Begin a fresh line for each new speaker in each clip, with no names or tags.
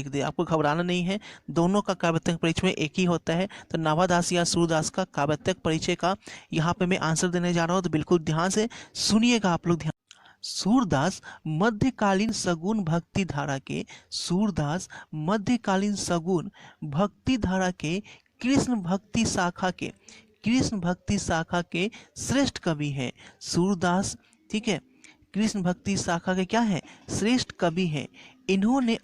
लिख दे, आपको घबराना नहीं है, दोनों का काव्यात्मक परिचय में एक ही होता है। तो नाभादास या सूरदास का काव्यात्मक परिचय का यहाँ पे मैं आंसर देने जा रहा हूँ, तो बिल्कुल ध्यान से सुनिएगा आप लोग। ध्यान, सूरदास मध्यकालीन सगुण भक्ति धारा के, सूरदास मध्यकालीन सगुण भक्ति धारा के कृष्ण भक्ति शाखा के, कृष्ण भक्ति शाखा के श्रेष्ठ कवि हैं। सूरदास, ठीक है, कृष्ण भक्ति शाखा के क्या है, श्रेष्ठ कवि हैं। इन्होंने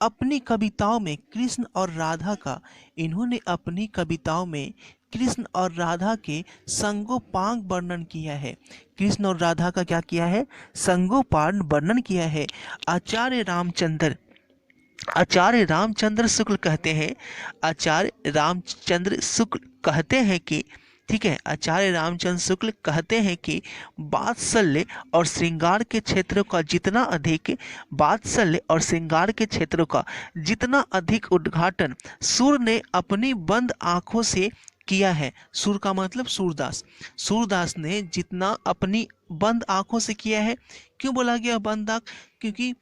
अपनी कविताओं में कृष्ण और राधा का, इन्होंने अपनी कविताओं में कृष्ण और राधा के संगोपांग वर्णन किया है। कृष्ण और राधा का क्या किया है, संगोपांग वर्णन किया है। आचार्य रामचंद्र शुक्ल कहते हैं, आचार्य रामचंद्र शुक्ल कहते हैं कि, ठीक है, आचार्य रामचंद्र शुक्ल कहते हैं कि वात्सल्य और श्रृंगार के क्षेत्रों का जितना अधिक, वात्सल्य और श्रृंगार के क्षेत्रों का जितना अधिक उद्घाटन सूर ने अपनी बंद आंखों से किया है। सूर का मतलब सूरदास, सूरदास ने जितना अपनी बंद आंखों से किया है। क्यों बोला गया बंद आंख, क्योंकि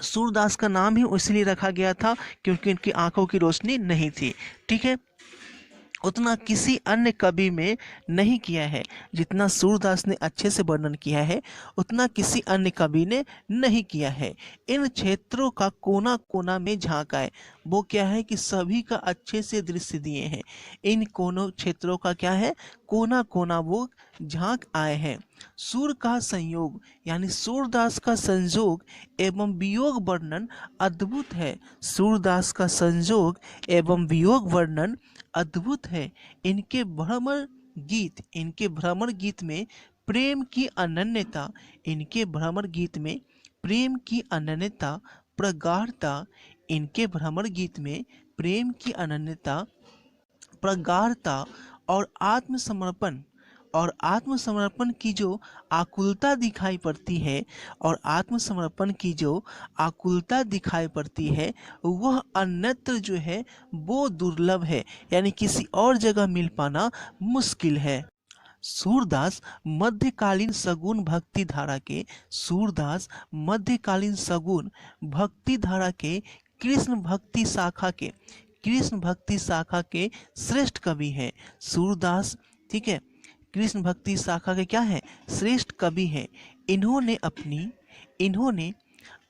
सूरदास का नाम ही इसलिए रखा गया था क्योंकि इनकी आंखों की रोशनी नहीं थी, ठीक है। उतना किसी अन्य कवि में नहीं किया है, जितना सूरदास ने अच्छे से वर्णन किया है उतना किसी अन्य कवि ने नहीं किया है। इन क्षेत्रों का कोना कोना में झांका है, वो क्या है कि सभी का अच्छे से दृश्य दिए हैं। इन कोनों क्षेत्रों का क्या है, कोना कोना वो झांक आए हैं। सूर का संयोग यानी सूरदास का संयोग एवं वियोग वर्णन अद्भुत है। सूरदास का संयोग एवं वियोग वर्णन अद्भुत है। इनके भ्रमर गीत में प्रेम की अनन्यता, इनके भ्रमर गीत में प्रेम की अनन्यता प्रगाढ़ता, इनके भ्रमर गीत में प्रेम की अनन्यता प्रगाढ़ता और आत्मसमर्पण की जो आकुलता दिखाई पड़ती है, और आत्मसमर्पण की जो आकुलता दिखाई पड़ती है वह अन्यत्र जो है वो दुर्लभ है, यानी किसी और जगह मिल पाना मुश्किल है। सूरदास मध्यकालीन सगुण भक्ति धारा के, सूरदास मध्यकालीन सगुण भक्ति धारा के कृष्ण भक्ति शाखा के, कृष्ण भक्ति शाखा के श्रेष्ठ कवि हैं। सूरदास, ठीक है, कृष्ण भक्ति शाखा के क्या है, श्रेष्ठ कवि हैं। इन्होंने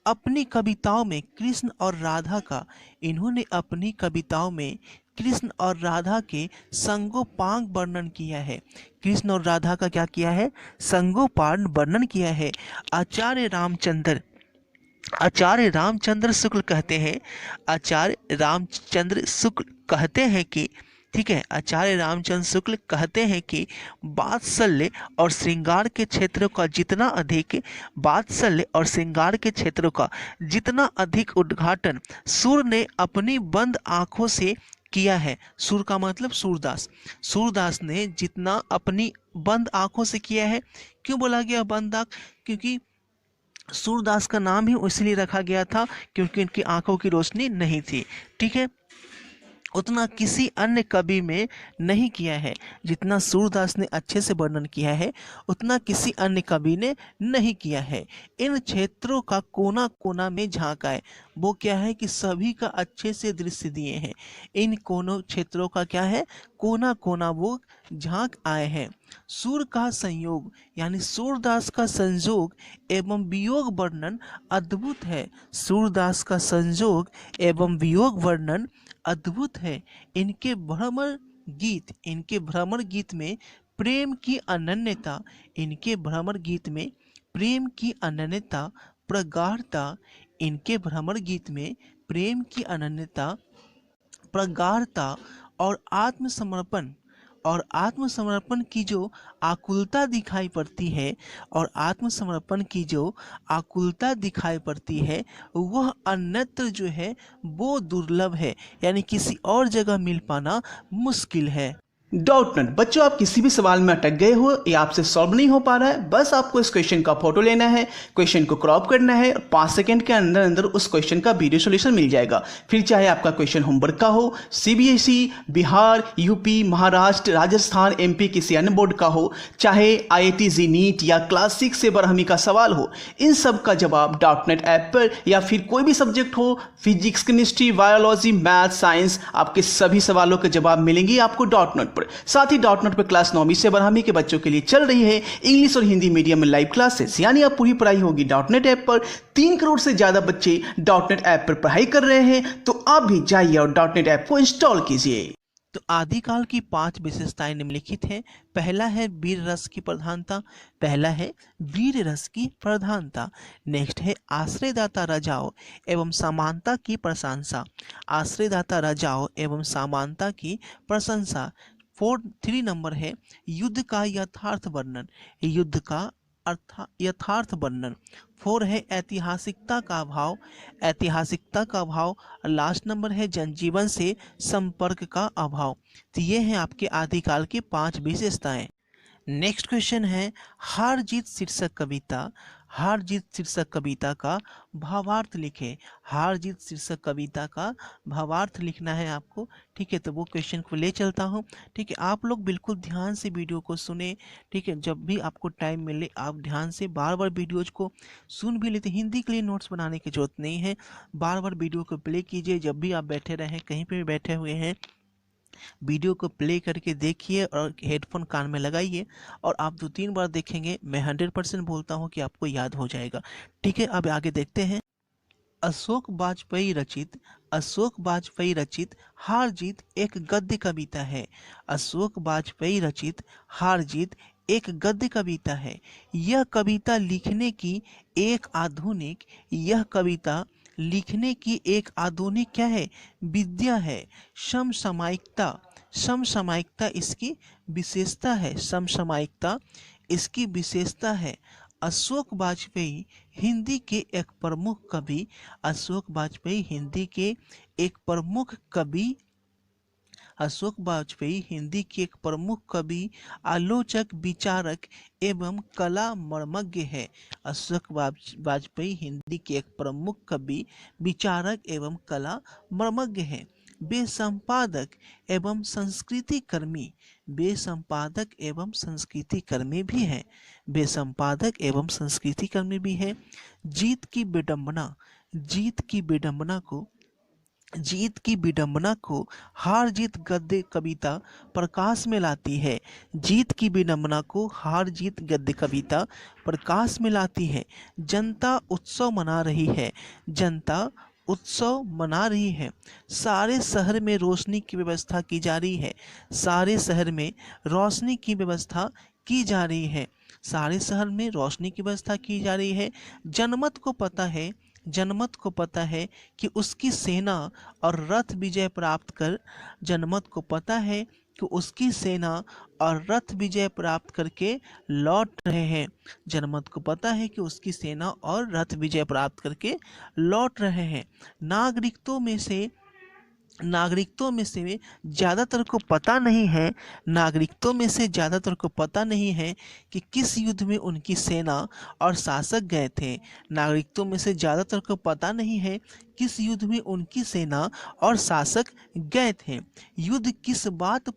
अपनी कविताओं में कृष्ण और राधा का, इन्होंने अपनी कविताओं में कृष्ण और राधा के संगोपांग वर्णन किया है। कृष्ण और राधा का क्या किया है, संगोपांग वर्णन किया है। आचार्य रामचंद्र शुक्ल कहते हैं, आचार्य रामचंद्र शुक्ल कहते हैं कि, ठीक है, आचार्य रामचंद्र शुक्ल कहते हैं कि वात्सल्य और श्रृंगार के क्षेत्रों का जितना अधिक, वात्सल्य और श्रृंगार के क्षेत्रों का जितना अधिक उद्घाटन सूर ने अपनी बंद आंखों से किया है। सूर का मतलब सूरदास, सूरदास ने जितना अपनी बंद आंखों से किया है। क्यों बोला गया बंद आंख, क्योंकि सूरदास का नाम ही इसलिए रखा गया था क्योंकि इनकी आंखों की रोशनी नहीं थी, ठीक है। उतना किसी अन्य कवि में नहीं किया है, जितना सूरदास ने अच्छे से वर्णन किया है उतना किसी अन्य कवि ने नहीं किया है। इन क्षेत्रों का कोना कोना में झांका है, वो क्या है कि सभी का अच्छे से दृश्य दिए हैं। इन कोनों क्षेत्रों का क्या है, कोना कोना वो झांक आए हैं। सूर का संयोग यानी सूरदास का संयोग एवं वियोग वर्णन अद्भुत है। सूरदास का संयोग एवं वियोग वर्णन अद्भुत है। इनके भ्रमर गीत में प्रेम की अनन्यता, इनके भ्रमर गीत में प्रेम की अनन्यता प्रगाढ़ता, इनके भ्रमर गीत में प्रेम की अनन्यता प्रगाढ़ता और आत्मसमर्पण की जो आकुलता दिखाई पड़ती है, और आत्मसमर्पण की जो आकुलता दिखाई पड़ती है वह अन्यत्र जो है वो दुर्लभ है, यानी किसी और जगह मिल पाना मुश्किल है।
Dot net. बच्चों, आप किसी भी सवाल में अटक गए हो या आपसे सॉल्व नहीं हो पा रहा है, बस आपको इस क्वेश्चन का फोटो लेना है, क्वेश्चन को क्रॉप करना है और 5 सेकंड के अंदर अंदर उस क्वेश्चन का वीडियो सॉल्यूशन मिल जाएगा। फिर चाहे आपका क्वेश्चन होमवर्क का हो, CBSE, Bihar, UP, Maharashtra, Rajasthan, MP किसी अन्य बोर्ड का हो, चाहे आईआईटी जी नीट या क्लास 6 से बरहमी का सवाल हो, इन सब का जवाब डॉट नेट ऐप पर, या फिर कोई भी सब्जेक्ट हो, physics, chemistry, biology, math, science, आपके सभी सवालों के जवाब मिलेंगे आपको डॉट नेट पर। साथ ही डॉट नेट पर क्लास 9वीं से 12वीं के बच्चों के लिए चल रही है इंग्लिश और हिंदी मीडियम में लाइव क्लासेस, यानी आप पूरी पढ़ाई होगी डॉट नेट ऐप पर। 3 करोड़ से ज्यादा बच्चे डॉट नेट ऐप पर पढ़ाई कर रहे हैं, तो आप भी जाइए और डॉट नेट ऐप को इंस्टॉल कीजिए।
तो आदिकाल की 5 विशेषताएं निम्नलिखित हैं। पहला है वीर रस की प्रधानता। पहला है वीर रस की प्रधानता। नेक्स्ट है आश्रयदाता राजाओं एवं समानता की प्रशंसा। आश्रयदाता राजाओं एवं समानता की प्रशंसा। 3 नंबर है युद्ध का यथार्थ वर्णन। युद्ध का यथार्थ वर्णन। 4 है ऐतिहासिकता का अभाव। ऐतिहासिकता का अभाव। लास्ट नंबर है जनजीवन से संपर्क का अभाव। तो ये हैं आपके आदिकाल की 5 विशेषताएं। नेक्स्ट क्वेश्चन है हार जीत शीर्षक कविता। हार जीत शीर्षक कविता का भावार्थ लिखे। हार जीत शीर्षक कविता का भावार्थ लिखना है आपको। ठीक है, तो वो क्वेश्चन को ले चलता हूँ। ठीक है, आप लोग बिल्कुल ध्यान से वीडियो को सुने। ठीक है, जब भी आपको टाइम मिले आप ध्यान से बार बार वीडियोज को सुन भी लेते। हिंदी के लिए नोट्स बनाने की जरूरत नहीं है, बार बार वीडियो को प्ले कीजिए। जब भी आप बैठे रहें, कहीं पर भी बैठे हुए हैं, वीडियो को प्ले करके देखिए और हेडफोन कान में लगाइए और आप 2-3 बार देखेंगे, मैं 100% बोलता हूँ कि आपको याद हो जाएगा। ठीक है, अब आगे देखते हैं। अशोक वाजपेयी रचित हार जीत एक गद्य कविता है। अशोक वाजपेयी रचित हार जीत एक गद्य कविता है। यह कविता लिखने की एक आधुनिक क्या है? विद्या है। समसामयिकता इसकी विशेषता है। समसामयिकता इसकी विशेषता है। अशोक वाजपेयी हिंदी के एक प्रमुख कवि। अशोक वाजपेयी हिंदी के एक प्रमुख कवि। अशोक वाजपेयी हिंदी के एक प्रमुख कवि, आलोचक, विचारक एवं कला मर्मज्ञ है। अशोक वाजपेयी हिंदी के एक प्रमुख कवि, विचारक एवं कला मर्मज्ञ है। वे संपादक एवं संस्कृति कर्मी भी हैं। वे संपादक एवं संस्कृति कर्मी भी हैं। जीत की विडंबना को हार जीत गद्य कविता प्रकाश में लाती है। जीत की विडंबना को हार जीत गद्य कविता प्रकाश में लाती है। जनता उत्सव मना रही है। सारे शहर में रोशनी की व्यवस्था की जा रही है। सारे शहर में रोशनी की व्यवस्था की जा रही है। सारे शहर में रोशनी की व्यवस्था की जा रही है। जनमत को पता है कि उसकी सेना और रथ विजय प्राप्त करके लौट रहे हैं। जनमत को पता है कि उसकी सेना और रथ विजय प्राप्त करके लौट रहे हैं। नागरिकों में से ज़्यादातर को पता नहीं है कि किस युद्ध में उनकी सेना और शासक गए थे। नागरिकों में से ज़्यादातर को पता नहीं है किस युद्ध में उनकी सेना और शासक गए थे। युद्ध किस बात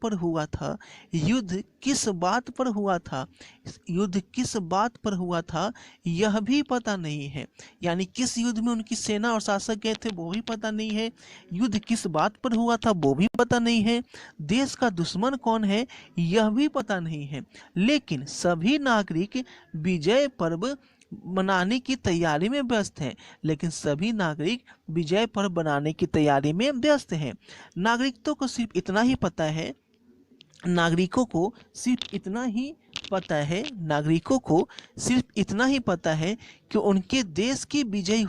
पर हुआ था यह भी पता नहीं है। यानी किस युद्ध में उनकी सेना और शासक गए थे वो भी पता नहीं है। युद्ध किस बात पर हुआ था वो भी पता नहीं है। देश का दुश्मन कौन है यह भी पता नहीं है। लेकिन सभी नागरिक विजय पर्व मनाने की तैयारी में व्यस्त हैं। नागरिकों को सिर्फ इतना ही पता है कि उनके देश की विजय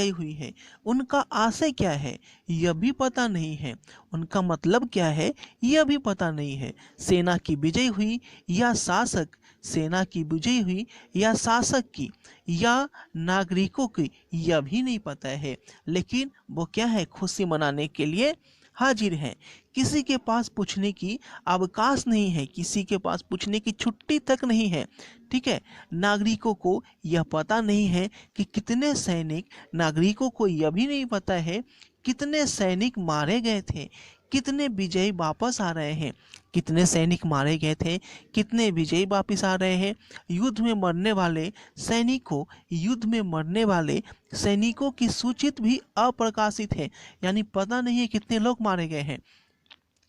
हुई है। उनका आशय क्या है यह भी पता नहीं है। उनका मतलब क्या है यह भी पता नहीं है। सेना की विजय हुई या शासक सेना की विजयी हुई या शासक की या नागरिकों की, यह भी नहीं पता है। लेकिन वो क्या है, खुशी मनाने के लिए हाजिर है। किसी के पास पूछने की अवकाश नहीं है, किसी के पास पूछने की छुट्टी तक नहीं है। ठीक है, नागरिकों को यह पता नहीं है कि कितने सैनिक, नागरिकों को यह भी नहीं पता है कितने सैनिक मारे गए थे, कितने विजयी वापस आ रहे हैं, कितने सैनिक मारे गए थे, कितने विजयी वापस आ रहे हैं। युद्ध में मरने वाले सैनिकों, युद्ध में मरने वाले सैनिकों की सूचित भी अप्रकाशित है, यानी पता नहीं है कितने लोग मारे गए हैं।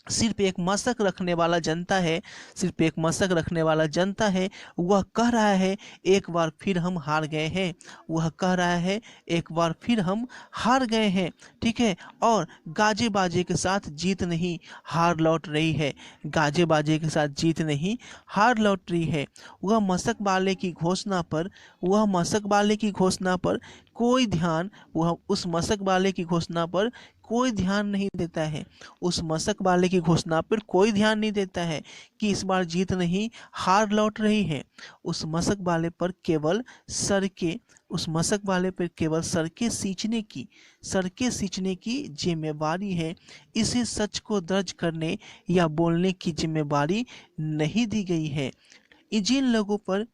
सिर्फ एक मशक रखने वाला जनता है, सिर्फ एक मशक रखने वाला जनता है, वह कह रहा है एक बार फिर हम हार गए हैं, वह कह रहा है एक बार फिर हम हार गए हैं। ठीक है, और गाजे बाजे के साथ जीत नहीं, हार लौट रही है, गाजे बाजे के साथ जीत नहीं, हार लौट रही है। वह मशक वाले की घोषणा पर, वह मशक वाले की घोषणा पर कोई ध्यान, वह उस मशक वाले की घोषणा पर कोई ध्यान नहीं देता है, उस मशक वाले की घोषणा पर कोई ध्यान नहीं देता है कि इस बार जीत नहीं, हार लौट रही है। उस मशक वाले पर केवल सड़कें, उस मशक वाले पर केवल सड़कें सींचने की जिम्मेवारी है। इसे सच को दर्ज करने या बोलने की जिम्मेवारी नहीं दी गई है। जिन लोगों पर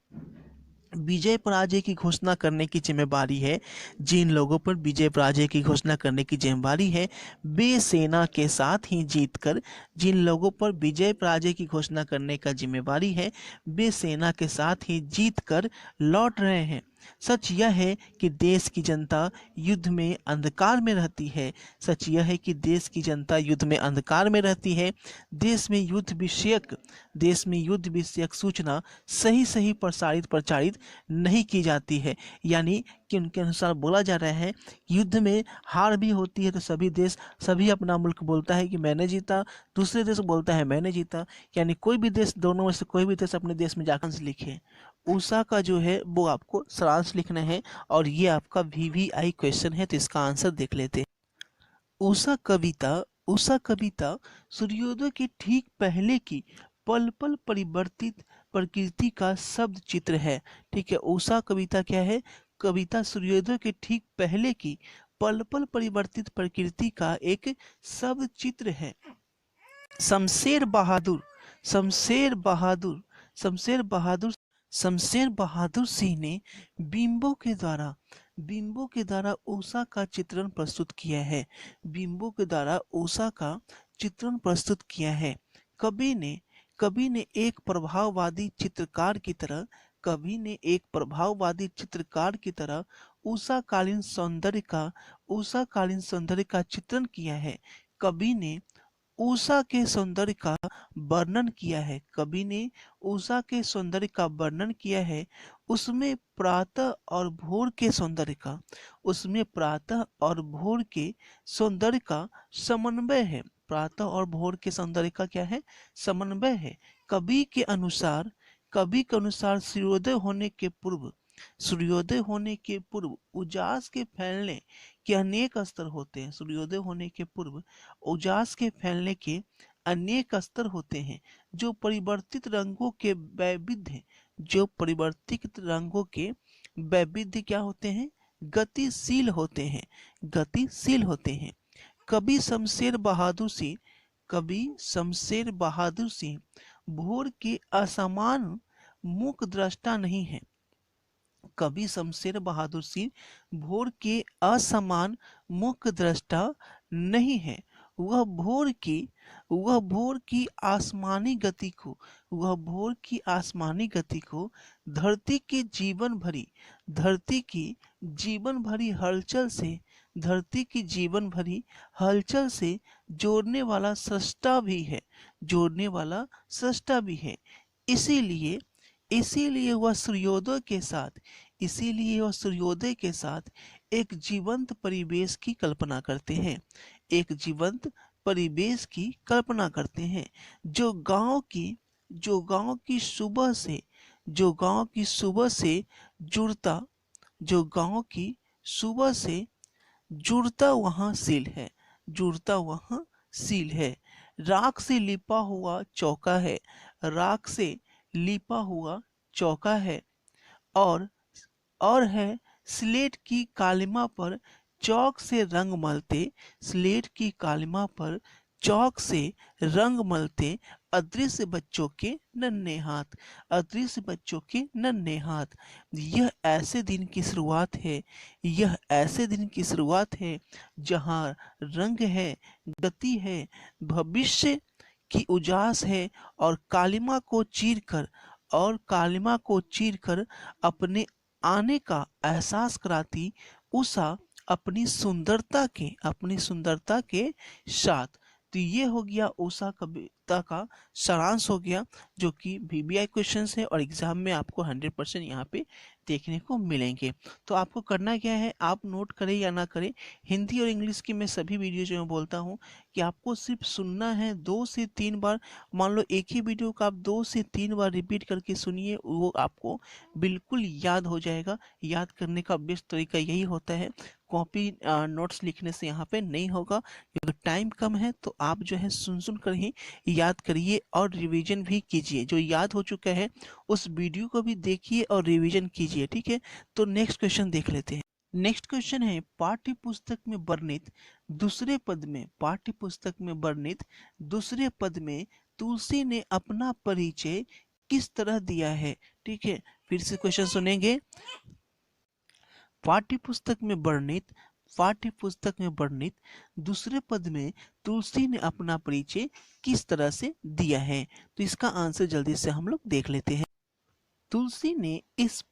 विजय पराजय की घोषणा करने की जिम्मेवारी है, जिन लोगों पर विजय पराजय की घोषणा करने की जिम्मेवारी है, वे सेना के साथ ही जीतकर, जिन लोगों पर विजय पराजय की घोषणा करने का जिम्मेवारी है, वे सेना के साथ ही जीतकर लौट रहे हैं। सच यह है कि देश की जनता युद्ध में अंधकार में रहती है, सच यह है कि देश की जनता युद्ध में अंधकार में रहती है। देश में युद्ध विषयक सूचना सही सही प्रचारित नहीं की जाती है, यानी कि उनके अनुसार बोला जा रहा है युद्ध में हार भी होती है तो सभी अपना मुल्क बोलता है कि मैंने जीता, दूसरे देश बोलता है मैंने जीता, यानी कोई भी देश, दोनों में से कोई भी देश अपने देश में जाकर लिखे। उषा का जो है वो आपको सारांश लिखना है, और ये आपका VVI क्वेश्चन है, तो इसका आंसर देख लेते हैं। उषा कविता सूर्योदय के ठीक पहले की पल पल परिवर्तित प्रकृति का शब्द चित्र है। ठीक है, उषा कविता क्या है, कविता सूर्योदय के ठीक पहले की पल पल परिवर्तित प्रकृति का एक शब्द चित्र है। शमशेर बहादुर शमशेर बहादुर शमशेर बहादुर शमशेर बहादुर सिंह ने बिंबों के द्वारा उषा का चित्रण प्रस्तुत किया है। बिंबों के द्वारा उषा का चित्रण प्रस्तुत किया है। कवि ने एक प्रभाववादी चित्रकार की तरह, कवि ने एक प्रभाववादी चित्रकार की तरह उषाकालीन सौंदर्य का चित्रण किया है। कवि ने उषा के सौंदर्य का वर्णन किया है। कवि ने उषा के सौंदर्य का वर्णन किया है। उसमें प्रातः और भोर के सौंदर्य का, उसमें प्रातः और भोर के सौंदर्य का समन्वय है। प्रातः और भोर के सौंदर्य का क्या है, समन्वय है। कवि के अनुसार सूर्योदय होने के पूर्व उजास के फैलने के अनेक स्तर होते हैं। सूर्योदय होने के पूर्व उजास के फैलने के अनेक स्तर होते हैं, जो परिवर्तित रंगों के वैविध्य क्या होते हैं, गतिशील होते हैं। कवि शमशेर बहादुर सिंह भोर के असमान मूक दृष्टा नहीं है। कवि शमशेर बहादुर सिंह भोर के असमान मुख दृष्टा नहीं है। वह भोर की आसमानी गति को धरती की जीवन भरी हलचल से जोड़ने वाला सृष्टा भी है। इसीलिए वह सूर्योदय के साथ एक जीवंत परिवेश की कल्पना करते हैं, जो गांव की सुबह से जुड़ता वहाँ सील है। राख से लिपा हुआ चौका है। और है स्लेट की कालिमा पर चौक से रंग मलते, स्लेट की कालिमा पर चौक से रंग मलते, अदृश्य बच्चों के नन्हे हाथ, अदृश्य बच्चों के नन्हे हाथ। यह ऐसे दिन की शुरुआत है, यह ऐसे दिन की शुरुआत है जहाँ रंग है, गति है, भविष्य की उजास है, और कालिमा को चीरकर अपने आने का एहसास कराती उषा अपनी सुंदरता के साथ। तो ये हो गया उषा कविता का सारांश हो गया, जो कि वीवीआई क्वेश्चंस है और एग्जाम में आपको 100% यहाँ पे देखने को मिलेंगे। तो आपको करना क्या है, आप नोट करें या ना करें, हिंदी और इंग्लिश की मैं सभी वीडियो जो मैं बोलता हूँ कि आपको सिर्फ सुनना है 2 से 3 बार। मान लो एक ही वीडियो को आप 2 से 3 बार रिपीट करके सुनिए, वो आपको बिल्कुल याद हो जाएगा। याद करने का बेस्ट तरीका यही होता है, कॉपी नोट्स लिखने से यहाँ पे नहीं होगा, क्योंकि टाइम कम है। तो आप जो है सुन सुन कर ही याद करिए और रिवीजन भी कीजिए। जो याद हो चुका है उस वीडियो को भी देखिए और रिवीजन कीजिए, ठीक है। तो नेक्स्ट क्वेश्चन देख लेते हैं। नेक्स्ट क्वेश्चन है, पाठ्य पुस्तक में वर्णित दूसरे पद में, पाठ्य पुस्तक में वर्णित दूसरे पद में तुलसी ने अपना परिचय किस तरह दिया है। ठीक है, फिर से क्वेश्चन सुनेंगे। पाठ्य पुस्तक में वर्णित दूसरे पद में तुलसी ने अपना परिचय किस तरह से दिया है। तो इसका आंसर जल्दी से हम लोग देख लेते हैं। तुलसी ने इस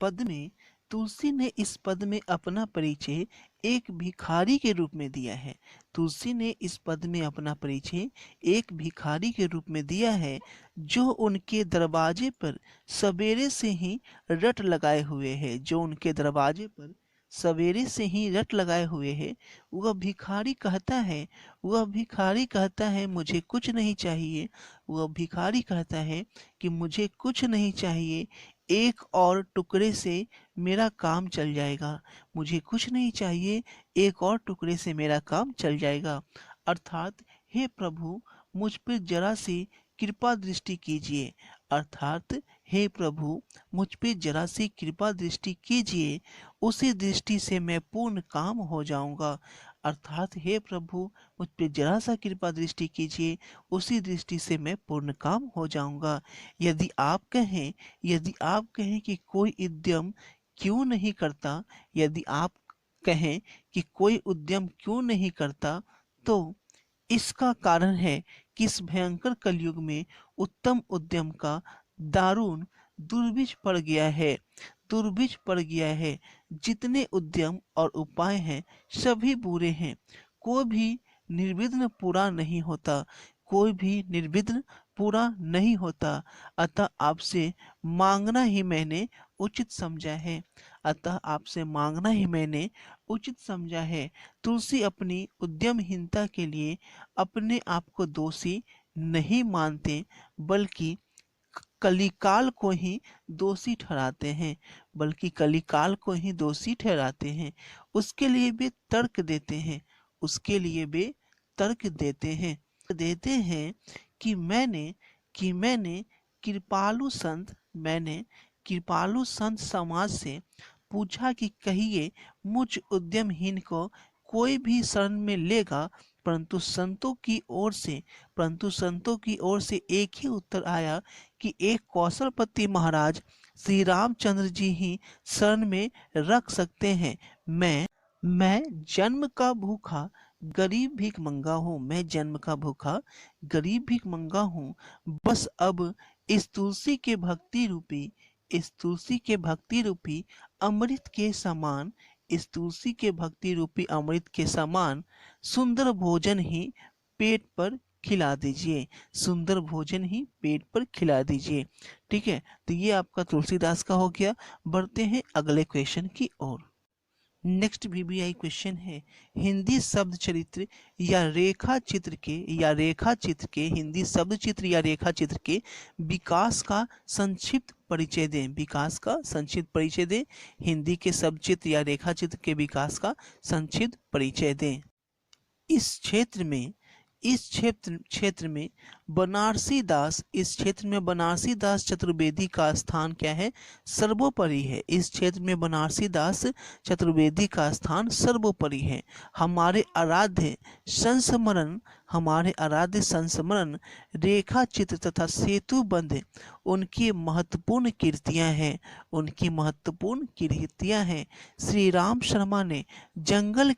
पद में अपना परिचय एक भिखारी के रूप में दिया है। तुलसी ने इस पद में अपना परिचय एक भिखारी के रूप में दिया है, जो उनके दरवाजे पर सवेरे से ही रट लगाए हुए है, जो उनके दरवाजे पर सवेरे से ही रट लगाए हुए है। वह भिखारी कहता है मुझे कुछ नहीं चाहिए, वह भिखारी कहता है कि मुझे कुछ नहीं चाहिए, एक और टुकड़े से मेरा काम चल जाएगा, मुझे कुछ नहीं चाहिए, एक और टुकड़े से मेरा काम चल जाएगा। अर्थात हे प्रभु मुझ पर जरा सी कृपा दृष्टि कीजिए, अर्थात हे प्रभु मुझ पे जरा सी कृपा दृष्टि कीजिए, उसी दृष्टि से मैं पूर्ण काम हो जाऊंगा। अर्थात हे प्रभु मुझ पे जरा सा कृपा दृष्टि कीजिए, उसी दृष्टि से मैं पूर्ण काम हो जाऊंगा। यदि आप कहें कि कोई उद्यम क्यों नहीं करता, यदि आप कहें कि कोई उद्यम क्यों नहीं करता, तो इसका कारण है कि इस भयंकर कलयुग में उत्तम उद्यम का दारुण दुर्भिक्ष पड़ गया है। जितने उद्यम और उपाय हैं सभी बुरे हैं, कोई भी निर्विघ्न पूरा नहीं होता, अतः आपसे मांगना ही मैंने उचित समझा है। तुलसी अपनी उद्यमहीनता के लिए अपने आप को दोषी नहीं मानते, बल्कि कलिकाल को ही दोषी ठहराते हैं। उसके लिए वे तर्क देते हैं कि मैंने कृपालु संत समाज से पूछा कि कहिए मुझ उद्यमहीन को कोई भी शरण में लेगा, परंतु संतों की ओर से एक ही उत्तर आया कि एक कौशलपति महाराज श्री रामचंद्र जी ही शरण में रख सकते हैं। मैं जन्म का भूखा गरीब भीख मंगा हूँ। बस अब इस तुलसी के भक्ति रूपी अमृत के समान सुंदर भोजन ही पेट पर खिला दीजिए। ठीक है, तो ये आपका तुलसीदास का हो गया। बढ़ते हैं अगले क्वेश्चन की ओर। नेक्स्ट वीवीआई क्वेश्चन है, हिंदी शब्द चित्र या रेखा चित्र के विकास का संक्षिप्त परिचय दें। हिंदी के शब्द चित्र या रेखा चित्र के विकास का संक्षिप्त परिचय दें। इस क्षेत्र में इस क्षेत्र में बनारसी दास चतुर्वेदी का स्थान क्या है? सर्वोपरि है। इस क्षेत्र में बनारसी दास चतुर्वेदी का स्थान सर्वोपरि है। हमारे आराध्य संस्मरण रेखा चित्र तथा सेतु बंध उनकी महत्वपूर्ण कृतियां हैं। श्री राम शर्मा ने जंगल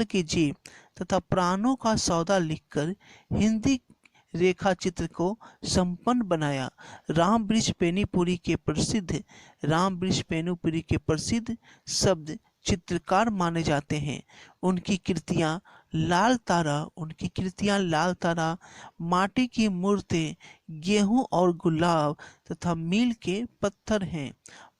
के जीव तथा प्राणों का सौदा लिखकर हिंदी रेखा चित्र को संपन्न बनाया। राम वृक्ष पेनीपुरी के प्रसिद्ध शब्द चित्रकार माने जाते हैं। उनकी कृतियां लाल तारा, माटी की मूर्तें, गेहूं और गुलाब तथा मील के पत्थर हैं।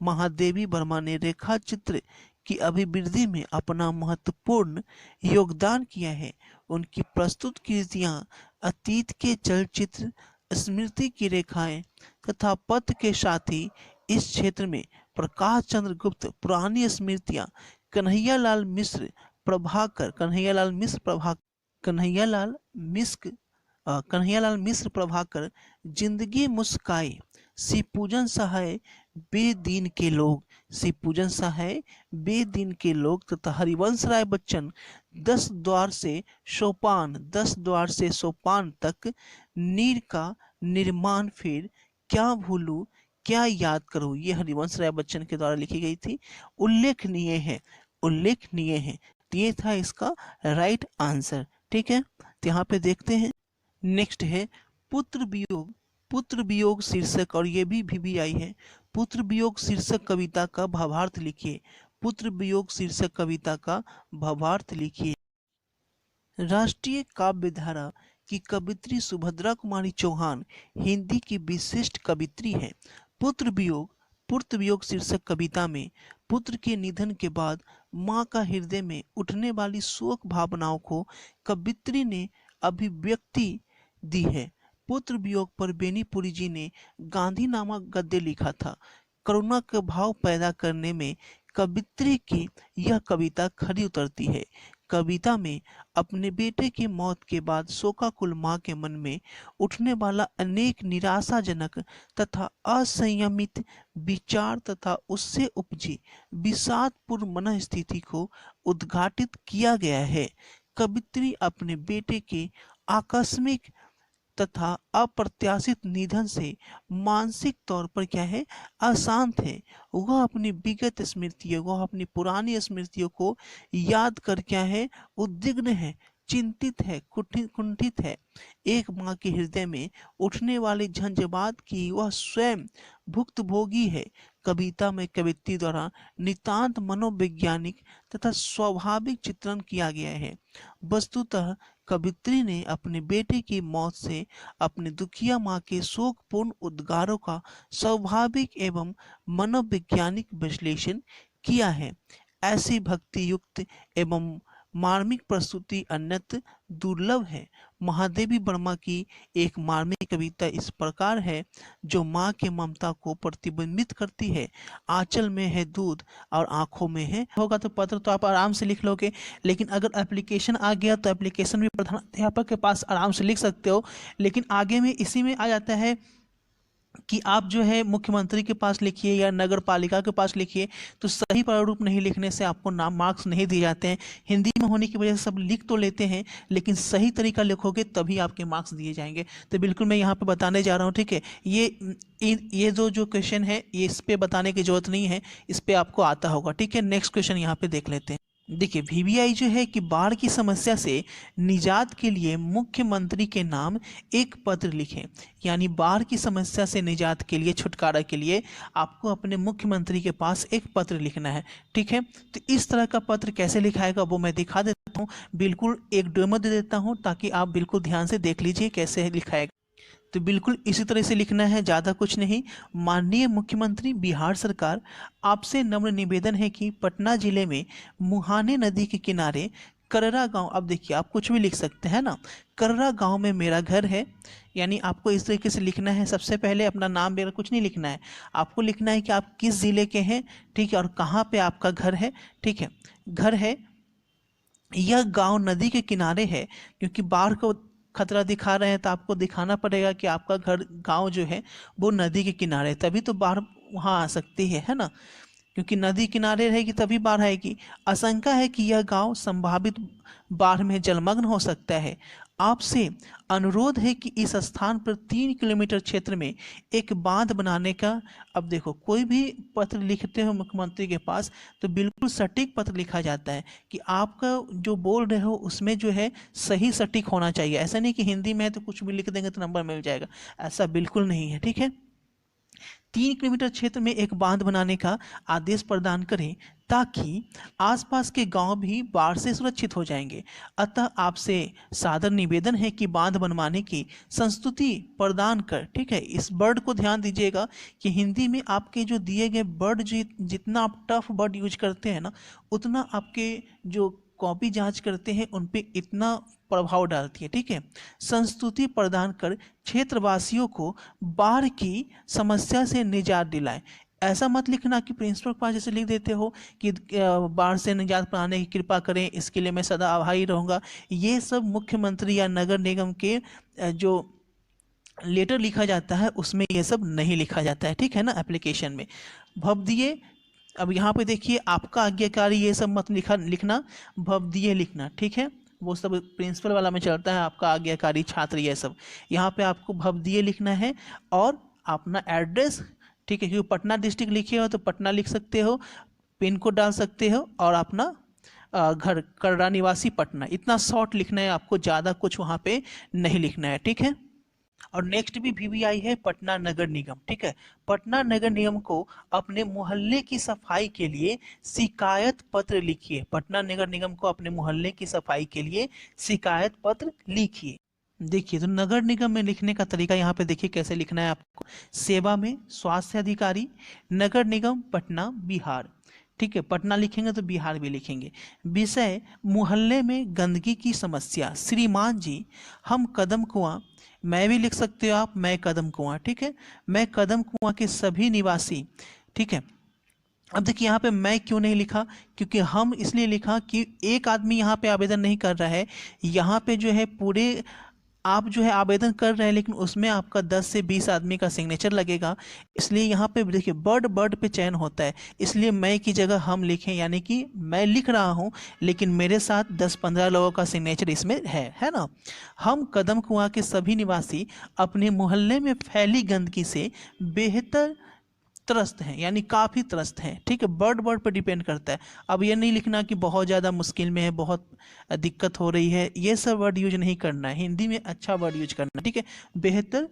महादेवी वर्मा ने रेखा चित्र की अभिवृद्धि में अपना महत्वपूर्ण योगदान किया है। उनकी प्रस्तुत कृतियां अतीत के चलचित्र, स्मृति की रेखाएं तथा पथ के साथी इस क्षेत्र में प्रकाश चंद्र गुप्त, पुरानी स्मृतियां, कन्हैयालाल मिश्र प्रभाकर, जिंदगी मुस्काई, शिवपूजन सहाय, बेदीन के लोग तथा हरिवंश राय बच्चन 10 द्वार से सोपान तक, नीर का निर्माण, फिर क्या भूलूं क्या याद करूं, ये हरिवंश राय बच्चन के द्वारा लिखी गई थी। उल्लेखनीय है। तो ये था इसका राइट आंसर। ठीक है, तो यहाँ पे देखते हैं। नेक्स्ट है पुत्र वियोग शीर्षक, और ये भी VBI है। पुत्र वियोग शीर्षक कविता का भावार्थ लिखिए। राष्ट्रीय काव्य धारा की कवित्री सुभद्रा कुमारी चौहान हिंदी की विशिष्ट कवित्री है। पुत्र वियोग शीर्षक कविता में पुत्र के निधन के बाद मां का हृदय में उठने वाली शोक भावनाओं को कवित्री ने अभिव्यक्ति दी है। पुत्र वियोग पर बेनीपुरी जी ने गांधी नामक गद्य लिखा था। करुणा का भाव पैदा करने में कवित्री की यह कविता खरी उतरती है। कविता में अपने बेटे की मौत के बाद शोकाकुल मां के मन में उठने वाला अनेक निराशाजनक तथा असंयमित विचार तथा उससे उपजी विषादपूर्ण मनस्थिति को उद्घाटित किया गया है। कवित्री अपने बेटे के आकस्मिक तथा अप्रत्याशित निधन से मानसिक तौर पर क्या है, अशांत है। वह अपनी अपनी पुरानी स्मृतियों को याद कर क्या है, उद्विग्न है, चिंतित है, कुंठित है। एक मां के हृदय में उठने वाले झंझावात की वह स्वयं भुक्तभोगी है। कविता में कवित्री द्वारा नितांत मनोवैज्ञानिक तथा स्वाभाविक चित्रण किया गया है। वस्तुतः कवित्री ने अपने बेटे की मौत से अपनी दुखिया मां के शोकपूर्ण उद्गारों का स्वाभाविक एवं मनोवैज्ञानिक विश्लेषण किया है। ऐसी भक्ति युक्त एवं मार्मिक प्रस्तुति अन्यत्र दुर्लभ है। महादेवी वर्मा की एक मार्मिक कविता इस प्रकार है, जो माँ के ममता को प्रतिबिंबित करती है। आंचल में है दूध और आंखों में है। होगा तो पत्र तो आप आराम से लिख लोगे, लेकिन अगर एप्लीकेशन आ गया तो एप्लीकेशन भी प्रधानाध्यापक के पास आराम से लिख सकते हो। लेकिन आगे में इसी में आ जाता है कि आप जो है मुख्यमंत्री के पास लिखिए या नगर पालिका के पास लिखिए, तो सही प्रारूप नहीं लिखने से आपको नाम मार्क्स नहीं दिए जाते हैं। हिंदी में होने की वजह से सब लिख तो लेते हैं, लेकिन सही तरीका लिखोगे तभी आपके मार्क्स दिए जाएंगे। तो बिल्कुल मैं यहाँ पे बताने जा रहा हूँ। ठीक है, ये जो क्वेश्चन है ये इस पे बताने की जरूरत नहीं है, इस पे आपको आता होगा। ठीक है, नेक्स्ट क्वेश्चन यहाँ पे देख लेते हैं। देखिए VBI जो है कि बाढ़ की समस्या से निजात के लिए मुख्यमंत्री के नाम एक पत्र लिखें। यानी बाढ़ की समस्या से निजात के लिए, छुटकारा के लिए आपको अपने मुख्यमंत्री के पास एक पत्र लिखना है। ठीक है, तो इस तरह का पत्र कैसे लिखाएगा वो मैं दिखा देता हूँ। बिल्कुल एक डेमो दे देता हूँ ताकि आप बिल्कुल ध्यान से देख लीजिए कैसे लिखाएगा। तो बिल्कुल इसी तरह से लिखना है, ज़्यादा कुछ नहीं। माननीय मुख्यमंत्री बिहार सरकार, आपसे नम्र निवेदन है कि पटना जिले में मुहाने नदी के किनारे कररा गांव, अब देखिए आप कुछ भी लिख सकते हैं ना, कररा गांव में मेरा घर है। यानी आपको इस तरीके से लिखना है। सबसे पहले अपना नाम वगैरह कुछ नहीं लिखना है, आपको लिखना है कि आप किस ज़िले के हैं। ठीक है, और कहाँ पे आपका घर है। ठीक है, घर है यह गांव नदी के किनारे है, क्योंकि बाढ़ को खतरा दिखा रहे हैं तो आपको दिखाना पड़ेगा कि आपका घर गांव जो है वो नदी के किनारे है, तभी तो बाढ़ वहां आ सकती है ना। क्योंकि नदी किनारे रहेगी तभी बाढ़ आएगी। आशंका है कि यह गांव संभावित बाढ़ में जलमग्न हो सकता है। आपसे अनुरोध है कि इस स्थान पर 3 किलोमीटर क्षेत्र में एक बांध बनाने का। अब देखो, कोई भी पत्र लिखते हो मुख्यमंत्री के पास तो बिल्कुल सटीक पत्र लिखा जाता है कि आपका जो बोल रहे हो उसमें जो है सही सटीक होना चाहिए। ऐसा नहीं कि हिंदी में है तो कुछ भी लिख देंगे तो नंबर मिल जाएगा, ऐसा बिल्कुल नहीं है, ठीक है। 3 किलोमीटर क्षेत्र में एक बांध बनाने का आदेश प्रदान करें ताकि आसपास के गांव भी बाढ़ से सुरक्षित हो जाएंगे। अतः आपसे सादर निवेदन है कि बांध बनवाने की संस्तुति प्रदान कर, ठीक है। इस वर्ड को ध्यान दीजिएगा कि हिंदी में आपके जो दिए गए वर्ड जितना आप टफ वर्ड यूज करते हैं ना, उतना आपके जो कॉपी जांच करते हैं उन पे इतना प्रभाव डालती है, ठीक है। संस्तुति प्रदान कर क्षेत्रवासियों को बाढ़ की समस्या से निजात दिलाएं। ऐसा मत लिखना कि प्रिंसिपल के पास जैसे लिख देते हो कि बाढ़ से निजात पाने की कृपा करें, इसके लिए मैं सदा आभारी रहूँगा। ये सब मुख्यमंत्री या नगर निगम के जो लेटर लिखा जाता है उसमें ये सब नहीं लिखा जाता है, ठीक है ना, एप्लीकेशन में। भवदीय, अब यहाँ पे देखिए आपका आज्ञाकारी ये सब मत लिखना, भवदीय लिखना, ठीक है। वो सब प्रिंसिपल वाला में चलता है, आपका आज्ञाकारी छात्र ये सब। यहाँ पे आपको भवदीय लिखना है और अपना एड्रेस, ठीक है, क्योंकि पटना डिस्ट्रिक्ट लिखे हो तो पटना लिख सकते हो, पिन कोड डाल सकते हो और अपना घर कर्रा निवासी पटना, इतना शॉर्ट लिखना है आपको, ज़्यादा कुछ वहाँ पे नहीं लिखना है, ठीक है। और नेक्स्ट भी वीवीआई है पटना नगर निगम, ठीक है। पटना नगर निगम को अपने मोहल्ले की सफाई के लिए शिकायत पत्र लिखिए। पटना नगर निगम को अपने मोहल्ले की सफाई के लिए शिकायत पत्र लिखिए। देखिए, तो नगर निगम में लिखने का तरीका यहाँ पे देखिए कैसे लिखना है आपको। सेवा में स्वास्थ्य अधिकारी, नगर निगम पटना बिहार, ठीक है। पटना लिखेंगे तो बिहार भी लिखेंगे। विषय, मोहल्ले में गंदगी की समस्या। श्रीमान जी, हम कदम कुआं, मैं भी लिख सकते हो आप, मैं कदम कुआं, ठीक है। मैं कदम कुआं के सभी निवासी, ठीक है। अब देखिए यहाँ पे मैं क्यों नहीं लिखा, क्योंकि हम इसलिए लिखा कि एक आदमी यहाँ पे आवेदन नहीं कर रहा है, यहाँ पे जो है पूरे आप जो है आवेदन कर रहे हैं, लेकिन उसमें आपका 10 से 20 आदमी का सिग्नेचर लगेगा। इसलिए यहाँ पे देखिए वर्ड पे चयन होता है, इसलिए मैं की जगह हम लिखें, यानी कि मैं लिख रहा हूँ लेकिन मेरे साथ 10-15 लोगों का सिग्नेचर इसमें है ना। हम कदम कुआं के सभी निवासी अपने मोहल्ले में फैली गंदगी से बेहतर त्रस्त हैं, यानी काफ़ी त्रस्त हैं, ठीक है। वर्ड पर डिपेंड करता है। अब ये नहीं लिखना कि बहुत ज़्यादा मुश्किल में है, बहुत दिक्कत हो रही है, ये सब वर्ड यूज नहीं करना है। हिंदी में अच्छा वर्ड यूज करना है, ठीक है। बेहतर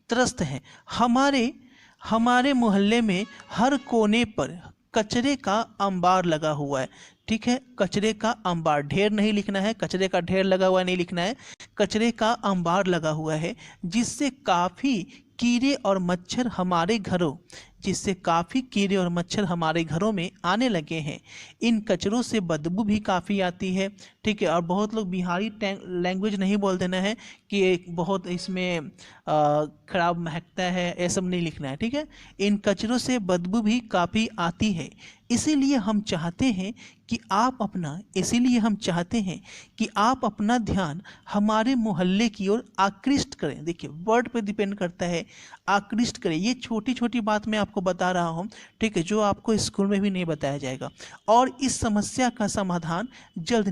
त्रस्त हैं। हमारे हमारे मोहल्ले में हर कोने पर कचरे का अंबार लगा हुआ है, ठीक है। कचरे का अंबार, ढेर नहीं लिखना है, कचरे का ढेर लगा हुआ नहीं लिखना है, कचरे का अंबार लगा हुआ है जिससे काफ़ी कीड़े और मच्छर हमारे घरों जिससे काफ़ी कीड़े और मच्छर हमारे घरों में आने लगे हैं। इन कचरों से बदबू भी काफ़ी आती है, ठीक है। और बहुत लोग बिहारी लैंग्वेज नहीं बोल देना है कि एक बहुत इसमें खराब महकता है, ये सब नहीं लिखना है, ठीक है। इन कचरों से बदबू भी काफ़ी आती है, इसीलिए हम चाहते हैं कि आप अपना ध्यान हमारे मोहल्ले की ओर आकृष्ट करें। देखिए वर्ड पे डिपेंड करता है, आकृष्ट करें। ये छोटी छोटी बात मैं आपको बता रहा हूँ, ठीक है, जो आपको स्कूल में भी नहीं बताया जाएगा। और इस समस्या का समाधान जल्द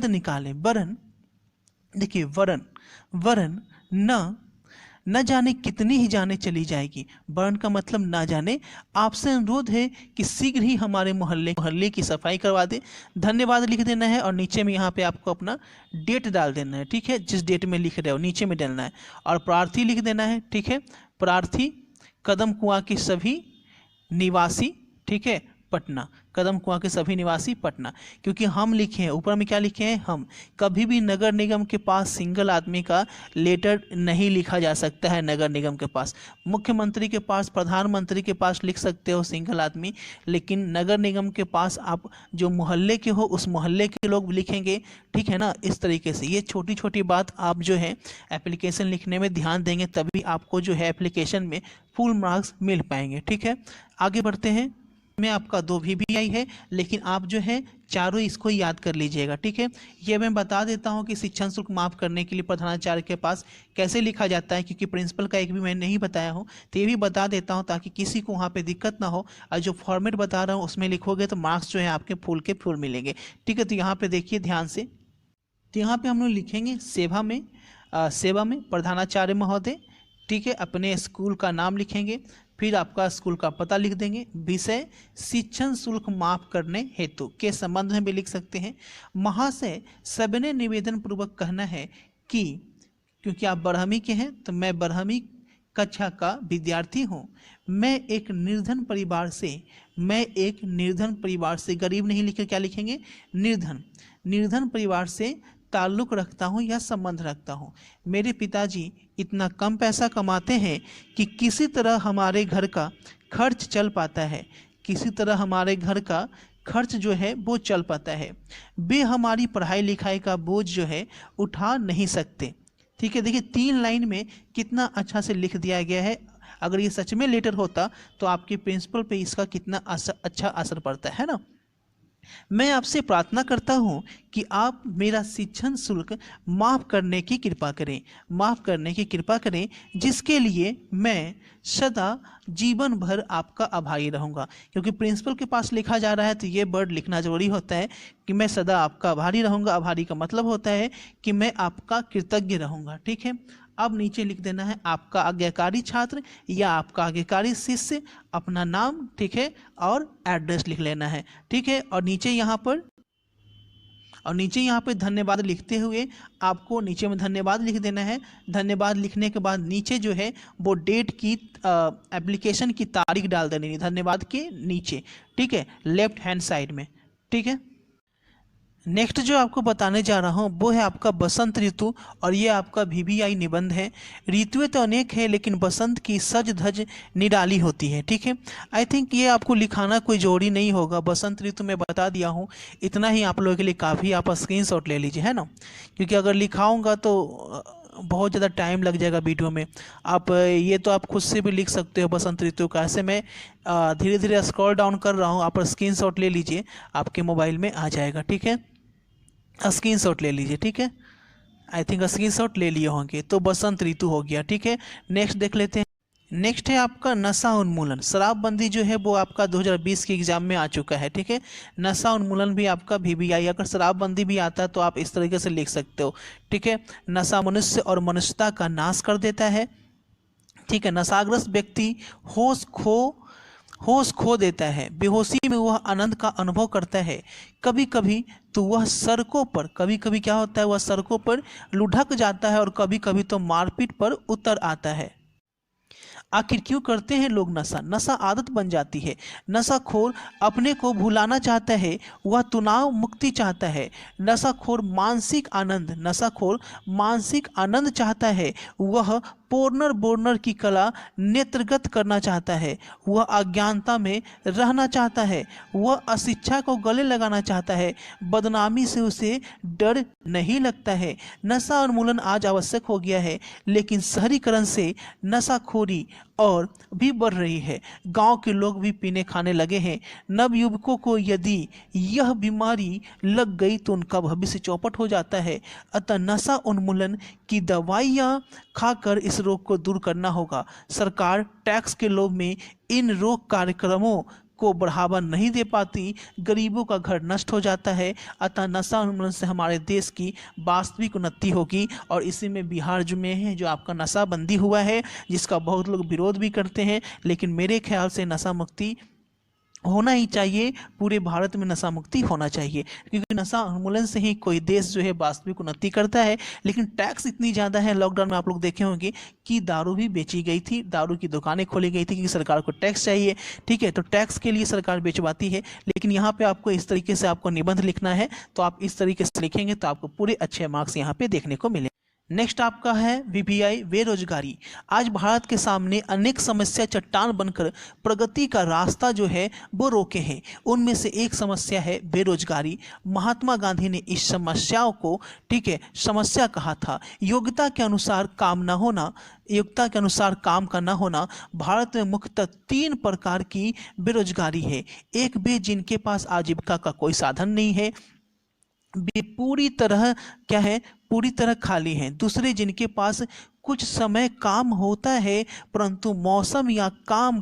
निकालें, वरन देखिए वरन न जाने कितनी ही जाने चली जाएगी। वरन का मतलब ना जाने। आपसे अनुरोध है कि शीघ्र ही हमारे मोहल्ले की सफाई करवा दें। धन्यवाद लिख देना है और नीचे में यहाँ पे आपको अपना डेट डाल देना है, ठीक है। जिस डेट में लिख रहे हो नीचे में डालना है और प्रार्थी लिख देना है, ठीक है। प्रार्थी कदम कुआं के सभी निवासी, ठीक है, पटना। कदम कुआं के सभी निवासी पटना, क्योंकि हम लिखे हैं ऊपर में क्या लिखे हैं, हम। कभी भी नगर निगम के पास सिंगल आदमी का लेटर नहीं लिखा जा सकता है। नगर निगम के पास, मुख्यमंत्री के पास, प्रधानमंत्री के पास लिख सकते हो सिंगल आदमी, लेकिन नगर निगम के पास आप जो मोहल्ले के हो उस मोहल्ले के लोग लिखेंगे, ठीक है ना। इस तरीके से ये छोटी छोटी बात आप जो है एप्लीकेशन लिखने में ध्यान देंगे, तभी आपको जो है एप्लीकेशन में फुल मार्क्स मिल पाएंगे, ठीक है। आगे बढ़ते हैं। में आपका 2 VBI है, लेकिन आप जो है चारों इसको याद कर लीजिएगा, ठीक है। ये मैं बता देता हूँ कि शिक्षण शुल्क माफ़ करने के लिए प्रधानाचार्य के पास कैसे लिखा जाता है, क्योंकि प्रिंसिपल का एक भी मैं नहीं बताया हूँ, तो ये भी बता देता हूँ ताकि किसी को वहाँ पे दिक्कत ना हो। और जो फॉर्मेट बता रहा हूँ उसमें लिखोगे तो मार्क्स जो है आपके फुल के फुल मिलेंगे, ठीक है। तो यहाँ पे देखिए ध्यान से, तो यहाँ पे हम लोग लिखेंगे सेवा में प्रधानाचार्य महोदय, ठीक है। अपने स्कूल का नाम लिखेंगे, फिर आपका स्कूल का पता लिख देंगे। विषय शिक्षण शुल्क माफ करने हेतु के संबंध में भी लिख सकते हैं। महाशय सविनय निवेदन पूर्वक कहना है कि, क्योंकि आप बरहमी के हैं तो मैं बरहमी कक्षा का विद्यार्थी हूँ। मैं एक निर्धन परिवार से गरीब नहीं लिखे, क्या लिखेंगे, निर्धन परिवार से ताल्लुक़ रखता हूँ या संबंध रखता हूँ। मेरे पिताजी इतना कम पैसा कमाते हैं कि किसी तरह हमारे घर का खर्च चल पाता है, वे हमारी पढ़ाई लिखाई का बोझ जो है उठा नहीं सकते, ठीक है। देखिए 3 लाइन में कितना अच्छा से लिख दिया गया है। अगर ये सच में लेटर होता तो आपके प्रिंसिपल पे इसका कितना अच्छा असर पड़ता है ना। मैं आपसे प्रार्थना करता हूँ कि आप मेरा शिक्षण शुल्क माफ़ करने की कृपा करें, जिसके लिए मैं सदा जीवन भर आपका आभारी रहूँगा। क्योंकि प्रिंसिपल के पास लिखा जा रहा है तो ये वर्ड लिखना जरूरी होता है कि मैं सदा आपका आभारी रहूँगा। आभारी का मतलब होता है कि मैं आपका कृतज्ञ रहूँगा, ठीक है। अब नीचे लिख देना है आपका आज्ञाकारी छात्र या आपका आज्ञाकारी शिष्य, अपना नाम, ठीक है, और एड्रेस लिख लेना है, ठीक है। और नीचे यहाँ पे धन्यवाद लिखते हुए आपको नीचे में धन्यवाद लिख देना है। धन्यवाद लिखने के बाद नीचे जो है वो डेट की एप्लीकेशन की तारीख डाल देनी है धन्यवाद के नीचे, ठीक है, लेफ्ट हैंड साइड में, ठीक है। नेक्स्ट जो आपको बताने जा रहा हूँ वो है आपका बसंत ऋतु, और ये आपका VBI निबंध है। ऋतुएं तो अनेक है लेकिन बसंत की सज धज निराली होती है, ठीक है। आई थिंक ये आपको लिखाना कोई जोड़ी नहीं होगा, बसंत ऋतु में बता दिया हूँ, इतना ही आप लोगों के लिए काफ़ी। आप स्क्रीनशॉट ले लीजिए, है ना, क्योंकि अगर लिखाऊँगा तो बहुत ज़्यादा टाइम लग जाएगा वीडियो में। आप ये तो आप खुद से भी लिख सकते हो बसंत ऋतु का। ऐसे मैं धीरे धीरे स्क्रॉल डाउन कर रहा हूँ, आप स्क्रीनशॉट ले लीजिए, आपके मोबाइल में आ जाएगा, ठीक है। स्क्रीनशॉट ले लीजिए, ठीक है। आई थिंक स्क्रीनशॉट ले लिए होंगे। तो बसंत ऋतु हो गया, ठीक है। नेक्स्ट देख लेते हैं। नेक्स्ट है आपका नशा उन्मूलन। शराबबंदी जो है वो आपका 2020 के एग्जाम में आ चुका है, ठीक है। नशा उन्मूलन भी आपका VBI, अगर शराबबंदी भी आता है तो आप इस तरीके से लिख सकते हो, ठीक है। नशा मनुष्य और मनुष्यता का नाश कर देता है, ठीक है। नशाग्रस्त व्यक्ति होश खो देता है, बेहोशी में वह आनंद का अनुभव करता है। कभी कभी क्या होता है, वह सड़कों पर लुढ़क जाता है और कभी कभी तो मारपीट पर उतर आता है। आखिर क्यों करते हैं लोग नशा आदत बन जाती है। नशाखोर अपने को भुलाना चाहता है, वह तनाव मुक्ति चाहता है। नशाखोर मानसिक आनंद चाहता है, वह बोर्नर की कला नेत्रगत करना चाहता है। वह अज्ञानता में रहना चाहता है, वह अशिक्षा को गले लगाना चाहता है। बदनामी से उसे डर नहीं लगता है। नशा उन्मूलन आज आवश्यक हो गया है, लेकिन शहरीकरण से नशाखोरी और भी बढ़ रही है। गांव के लोग भी पीने खाने लगे हैं। नवयुवकों को यदि यह बीमारी लग गई तो उनका भविष्य चौपट हो जाता है। अतः नशा उन्मूलन की दवाइयाँ खाकर इस रोग को दूर करना होगा। सरकार टैक्स के लोभ में इन रोग कार्यक्रमों को बढ़ावा नहीं दे पाती, गरीबों का घर नष्ट हो जाता है। अतः नशा उन्मूलन से हमारे देश की वास्तविक उन्नति होगी। और इसी में बिहार जो में है, जो आपका नशाबंदी हुआ है, जिसका बहुत लोग विरोध भी करते हैं, लेकिन मेरे ख्याल से नशा मुक्ति होना ही चाहिए। पूरे भारत में नशा मुक्ति होना चाहिए, क्योंकि नशा उन्मूलन से ही कोई देश जो है वास्तविक उन्नति करता है। लेकिन टैक्स इतनी ज़्यादा है, लॉकडाउन में आप लोग देखे होंगे कि दारू भी बेची गई थी, दारू की दुकानें खोली गई थी, क्योंकि सरकार को टैक्स चाहिए, ठीक है। तो टैक्स के लिए सरकार बेचवाती है। लेकिन यहाँ पे आपको इस तरीके से आपको निबंध लिखना है, तो आप इस तरीके से लिखेंगे तो आपको पूरे अच्छे मार्क्स यहाँ पे देखने को मिले। नेक्स्ट आपका है वीपीआई बेरोजगारी। आज भारत के सामने अनेक समस्या चट्टान बनकर प्रगति का रास्ता जो है वो रोके हैं। उनमें से एक समस्या है बेरोजगारी। महात्मा गांधी ने इस समस्याओं को, ठीक है, समस्या कहा था। योग्यता के अनुसार काम न होना, योग्यता के अनुसार काम का न होना। भारत में मुख्यतः 3 प्रकार की बेरोजगारी है। एक वे जिनके पास आजीविका का कोई साधन नहीं है, वे पूरी तरह क्या है, पूरी तरह खाली हैं। दूसरे जिनके पास कुछ समय काम होता है परंतु मौसम या काम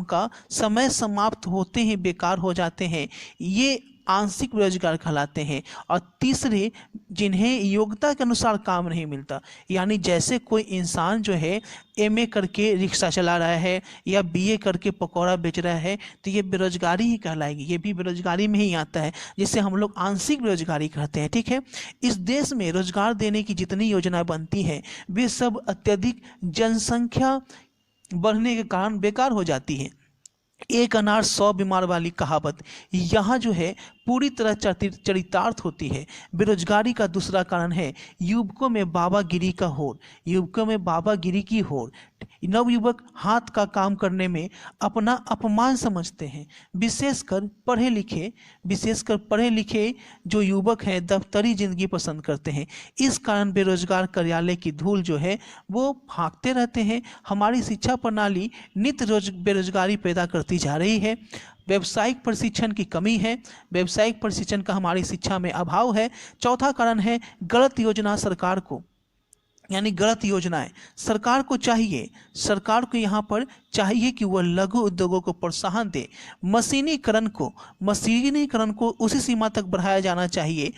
का समय समाप्त होते हैं, बेकार हो जाते हैं, ये आंशिक बेरोजगार कहलाते हैं। और तीसरे जिन्हें योग्यता के अनुसार काम नहीं मिलता, यानी जैसे कोई इंसान जो है एमए करके रिक्शा चला रहा है या बीए करके पकौड़ा बेच रहा है, तो ये बेरोजगारी ही कहलाएगी, ये भी बेरोजगारी में ही आता है, जिसे हम लोग आंशिक बेरोजगारी कहते हैं। ठीक है, इस देश में रोजगार देने की जितनी योजना बनती है वे सब अत्यधिक जनसंख्या बढ़ने के कारण बेकार हो जाती है। एक अनार 100 बीमार वाली कहावत यहाँ जो है पूरी तरह चरितार्थ होती है। बेरोजगारी का दूसरा कारण है युवकों में बाबागिरी का होड़, युवकों में बाबागिरी की होड़। नवयुवक हाथ का काम करने में अपना अपमान समझते हैं। विशेषकर पढ़े लिखे जो युवक हैं दफ्तरी जिंदगी पसंद करते हैं। इस कारण बेरोजगार कार्यालय की धूल जो है वो भागते रहते हैं। हमारी शिक्षा प्रणाली नित्य बेरोजगारी पैदा करती जा रही है। व्यावसायिक प्रशिक्षण की कमी है, व्यावसायिक प्रशिक्षण का हमारी शिक्षा में अभाव है। चौथा कारण है गलत योजना सरकार को, यानी गलत योजनाएं। सरकार को यहाँ पर चाहिए कि वह लघु उद्योगों को प्रोत्साहन दे। मशीनीकरण को उसी सीमा तक बढ़ाया जाना चाहिए,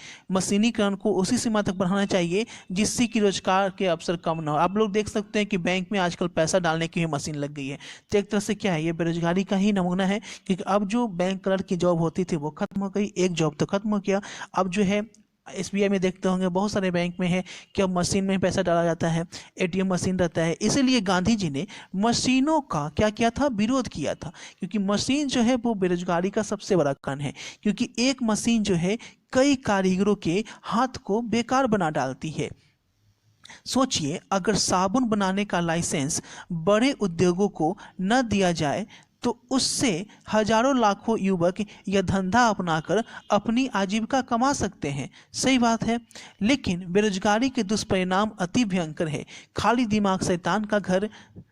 जिससे कि रोजगार के अवसर कम न हो। आप लोग देख सकते हैं कि बैंक में आजकल पैसा डालने की भी मशीन लग गई है। तो एक तरह से क्या है, ये बेरोजगारी का ही नमूना है, क्योंकि अब जो बैंक क्लर्क की जॉब होती थी वो खत्म हो गई, एक जॉब तो खत्म हो गया। अब जो है एसबीआई में देखते होंगे, बहुत सारे बैंक में है कि अब मशीन में पैसा डाला जाता है, एटीएम मशीन रहता है। इसीलिए गांधी जी ने मशीनों का क्या किया था, विरोध किया था, क्योंकि मशीन जो है वो बेरोजगारी का सबसे बड़ा कारण है। क्योंकि एक मशीन जो है कई कारीगरों के हाथ को बेकार बना डालती है। सोचिए, अगर साबुन बनाने का लाइसेंस बड़े उद्योगों को न दिया जाए तो उससे हजारों लाखों युवक यह धंधा अपनाकर अपनी आजीविका कमा सकते हैं। सही बात है, लेकिन बेरोजगारी के दुष्परिणाम अति भयंकर है। खाली दिमाग शैतान का घर।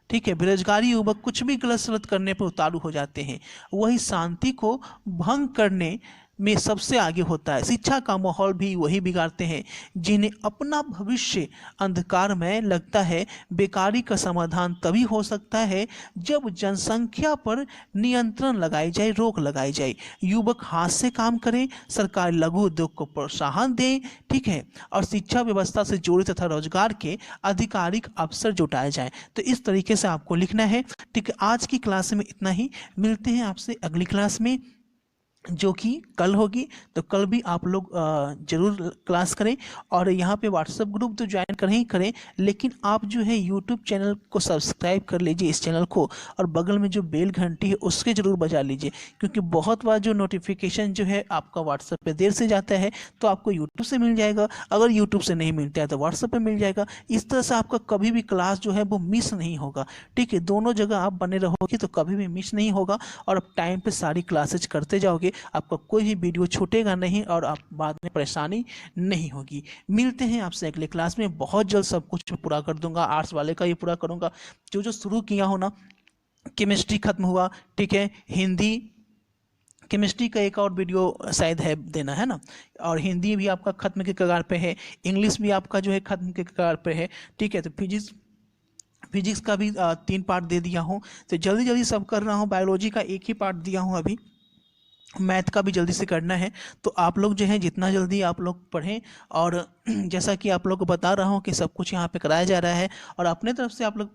ठीक है, बेरोजगारी युवक कुछ भी गलत सलत करने पर उतारू हो जाते हैं, वही शांति को भंग करने में सबसे आगे होता है। शिक्षा का माहौल भी वही बिगाड़ते हैं जिन्हें अपना भविष्य अंधकार में लगता है। बेकारी का समाधान तभी हो सकता है जब जनसंख्या पर नियंत्रण लगाई जाए, रोक लगाई जाए, युवक हाथ से काम करें, सरकार लघु उद्योग को प्रोत्साहन दे, ठीक है, और शिक्षा व्यवस्था से जुड़े तथा रोजगार के आधिकारिक अवसर जुटाए जाए। तो इस तरीके से आपको लिखना है। ठीक है, आज की क्लास में इतना ही। मिलते हैं आपसे अगली क्लास में, जो कि कल होगी। तो कल भी आप लोग जरूर क्लास करें, और यहाँ पे व्हाट्सएप ग्रुप तो ज्वाइन करें ही करें, लेकिन आप जो है यूट्यूब चैनल को सब्सक्राइब कर लीजिए, इस चैनल को, और बगल में जो बेल घंटी है उसके ज़रूर बजा लीजिए, क्योंकि बहुत बार जो नोटिफिकेशन जो है आपका व्हाट्सएप पे देर से जाता है तो आपको यूट्यूब से मिल जाएगा, अगर यूट्यूब से नहीं मिलता है तो व्हाट्सएप पे मिल जाएगा। इस तरह से आपका कभी भी क्लास जो है वो मिस नहीं होगा। ठीक है, दोनों जगह आप बने रहोगे तो कभी भी मिस नहीं होगा, और आप टाइम पर सारी क्लासेज करते जाओगे, आपका कोई भी वीडियो छूटेगा नहीं और आप बाद में परेशानी नहीं होगी। मिलते हैं आपसे अगले क्लास में। बहुत जल्द सब कुछ पूरा कर दूंगा, आर्ट्स वाले का ये पूरा करूंगा, जो शुरू किया हो ना। केमिस्ट्री खत्म हुआ, ठीक है, हिंदी केमिस्ट्री का एक और वीडियो शायद है देना, है ना, और हिंदी भी आपका खत्म के कगार पे है, इंग्लिश भी आपका जो है खत्म के कगार पे है। ठीक है, तो फिजिक्स का भी 3 पार्ट दे दिया हूँ, तो जल्दी जल्दी सब कर रहा हूँ। बायोलॉजी का 1 ही पार्ट दिया हूँ अभी, मैथ का भी जल्दी से करना है। तो आप लोग जो है जितना जल्दी आप लोग पढ़ें, और जैसा कि आप लोग को बता रहा हूँ कि सब कुछ यहाँ पे कराया जा रहा है, और अपने तरफ से आप लोग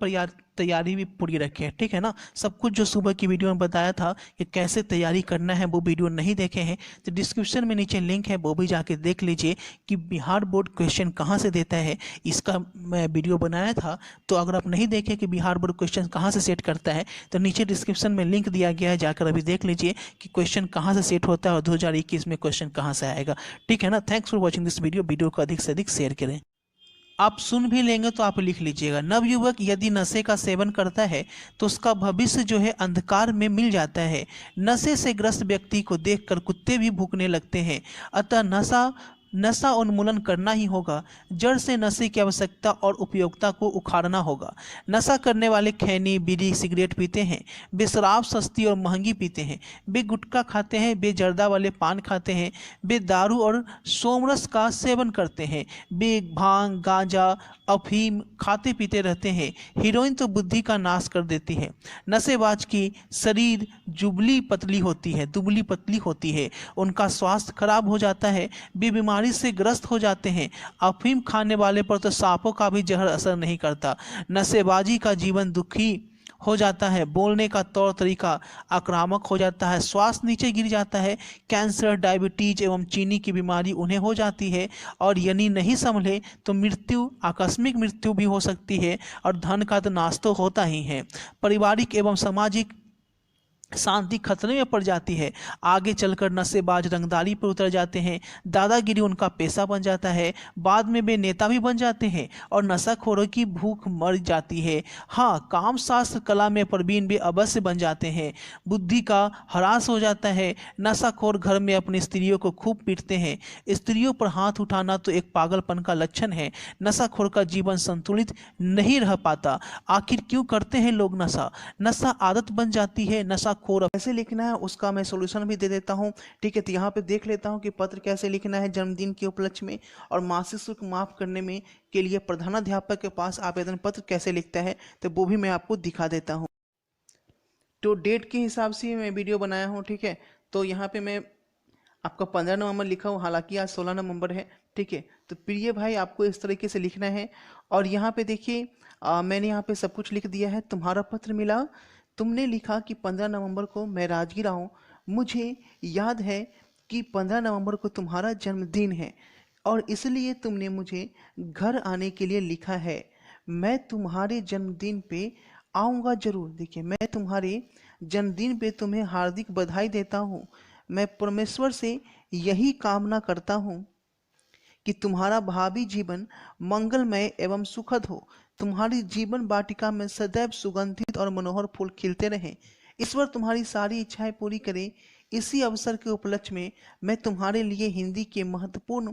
तैयारी भी पूरी रखें। ठीक है ना, सब कुछ जो सुबह की वीडियो में बताया था कि कैसे तैयारी करना है, वो वीडियो नहीं देखे हैं तो डिस्क्रिप्शन में नीचे लिंक है, वो भी जाके देख लीजिए कि बिहार बोर्ड क्वेश्चन कहाँ से देता है। इसका मैं वीडियो बनाया था, तो अगर आप नहीं देखें कि बिहार बोर्ड क्वेश्चन कहाँ से सेट करता है तो नीचे डिस्क्रिप्शन में लिंक दिया गया है, जाकर अभी देख लीजिए कि क्वेश्चन कहाँ से सेट होता है और 2021 में क्वेश्चन कहाँ से आएगा। ठीक है ना, thanks for watching this video को अधिक से अधिक शेयर करें। आप सुन भी लेंगे तो आप लिख लीजिएगा। नवयुवक यदि नशे का सेवन करता है तो उसका भविष्य जो है अंधकार में मिल जाता है। नशे से ग्रस्त व्यक्ति को देखकर कुत्ते भी भूकने लगते हैं। अतः नशा नशा उन्मूलन करना ही होगा। जड़ से नशे की आवश्यकता और उपयोगिता को उखाड़ना होगा। नशा करने वाले खैनी, बीड़ी, सिगरेट पीते हैं। वे शराब सस्ती और महंगी पीते हैं। वे गुटखा खाते हैं। वे जर्दा वाले पान खाते हैं। वे दारू और सोमरस का सेवन करते हैं। वे भांग, गांजा, अफीम खाते पीते रहते हैं। हीरोइन तो बुद्धि का नाश कर देती है। नशेबाज की शरीर दुबली पतली होती है। उनका स्वास्थ्य खराब हो जाता है। वे बीमारी से ग्रस्त हो जाते हैं। अफीम खाने वाले पर तो सांपों का भी जहर असर नहीं करता। नशेबाजी का जीवन दुखी हो जाता है। बोलने का तौर तरीका आक्रामक हो जाता है। स्वास्थ्य नीचे गिर जाता है। कैंसर, डायबिटीज एवं चीनी की बीमारी उन्हें हो जाती है। और यदि नहीं संभले तो आकस्मिक मृत्यु भी हो सकती है। और धन का तो नाश तो होता ही है। पारिवारिक एवं सामाजिक शांति खतरे में पड़ जाती है। आगे चलकर नशेबाज रंगदारी पर उतर जाते हैं। दादागिरी उनका पेशा बन जाता है। बाद में वे नेता भी बन जाते हैं और नशाखोरों की भूख मर जाती है। हाँ, काम शास्त्र कला में प्रवीण वे अवश्य बन जाते हैं। बुद्धि का ह्रास हो जाता है। नशाखोर घर में अपनी स्त्रियों को खूब पीटते हैं। स्त्रियों पर हाथ उठाना तो एक पागलपन का लक्षण है। नशाखोर का जीवन संतुलित नहीं रह पाता। आखिर क्यों करते हैं लोग नशा? नशा आदत बन जाती है। नशाखोर कैसे लिखना है उसका मैं सॉल्यूशन भी दे देता हूं। ठीक है, तो यहाँ पे देख लेता हूं कि पत्र कैसे लिखना है जन्मदिन के उपलक्ष्य में और मासिक शुल्क माफ करने में के लिए प्रधानाध्यापक के पास आवेदन पत्र कैसे लिखता है, तो वो भी मैं आपको दिखा देता हूँ। तो डेट के हिसाब से मैं वीडियो बनाया हूँ। ठीक है, तो यहाँ पे मैं आपका 15 नवंबर लिखा हूँ, हालांकि आज 16 नवंबर है। ठीक है, तो प्रिय भाई आपको इस तरीके से लिखना है। और यहाँ पे देखिए मैंने यहाँ पे सब कुछ लिख दिया है। तुम्हारा पत्र मिला। तुमने लिखा कि 15 नवंबर को मैं राजगिर आऊँ। मुझे याद है कि 15 नवंबर को तुम्हारा जन्मदिन है और इसलिए तुमने मुझे घर आने के लिए लिखा है। मैं तुम्हारे जन्मदिन पे आऊँगा जरूर। देखिए, मैं तुम्हारे जन्मदिन पे तुम्हें हार्दिक बधाई देता हूँ। मैं परमेश्वर से यही कामना करता हूँ कि तुम्हारा भावी जीवन मंगलमय एवं सुखद हो। तुम्हारी जीवन वाटिका में सदैव सुगंधित और मनोहर फूल खिलते रहें। ईश्वर तुम्हारी सारी इच्छाएं पूरी करे। इसी अवसर के उपलक्ष्य में मैं तुम्हारे लिए हिंदी के महत्वपूर्ण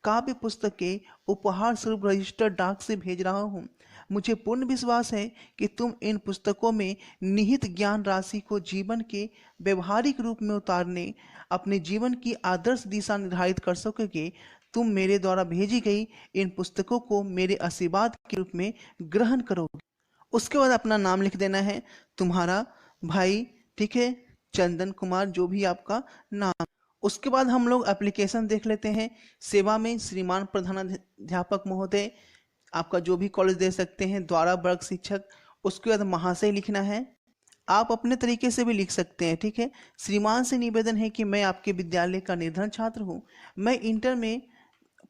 काव्य पुस्तक के उपहार स्वरूप रजिस्टर्ड डाक से भेज रहा हूँ। मुझे पूर्ण विश्वास है कि तुम इन पुस्तकों में निहित ज्ञान राशि को जीवन के व्यवहारिक रूप में उतारने अपने जीवन की आदर्श दिशा निर्धारित कर सकोगे। तुम मेरे द्वारा भेजी गई इन पुस्तकों को मेरे आशीर्वाद के रूप में ग्रहण करोगे। उसके बाद अपना नाम लिख देना है, तुम्हारा भाई। ठीक है, चंदन कुमार, जो भी आपका नाम। उसके बाद हम लोग एप्लीकेशन देख लेते हैं। सेवा में श्रीमान प्रधानाध्यापक महोदय, आपका जो भी कॉलेज दे सकते हैं, द्वारा वर्ग शिक्षक। उसके बाद महाशय लिखना है। आप अपने तरीके से भी लिख सकते हैं। ठीक है, श्रीमान से निवेदन है कि मैं आपके विद्यालय का निर्धन छात्र हूँ। मैं इंटर में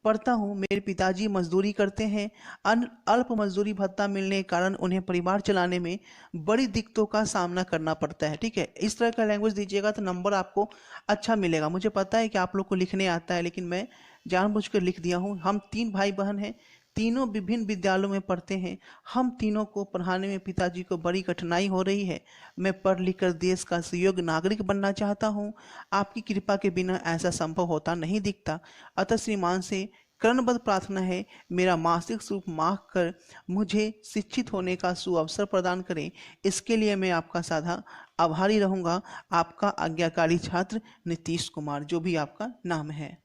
पढ़ता हूँ। मेरे पिताजी मजदूरी करते हैं। अल्प मजदूरी भत्ता मिलने के कारण उन्हें परिवार चलाने में बड़ी दिक्कतों का सामना करना पड़ता है। ठीक है, इस तरह का लैंग्वेज दीजिएगा तो नंबर आपको अच्छा मिलेगा। मुझे पता है कि आप लोग को लिखने आता है, लेकिन मैं जानबूझकर लिख दिया हूँ। हम 3 भाई बहन हैं, तीनों विभिन्न विद्यालयों में पढ़ते हैं। हम तीनों को पढ़ाने में पिताजी को बड़ी कठिनाई हो रही है। मैं पढ़ लिख कर देश का सुयोग्य नागरिक बनना चाहता हूँ। आपकी कृपा के बिना ऐसा संभव होता नहीं दिखता। अतः श्रीमान से करणबद्ध प्रार्थना है, मेरा मासिक शुल्क माफ कर मुझे शिक्षित होने का सुअवसर प्रदान करें। इसके लिए मैं आपका साधा आभारी रहूँगा। आपका आज्ञाकारी छात्र नीतीश कुमार, जो भी आपका नाम है।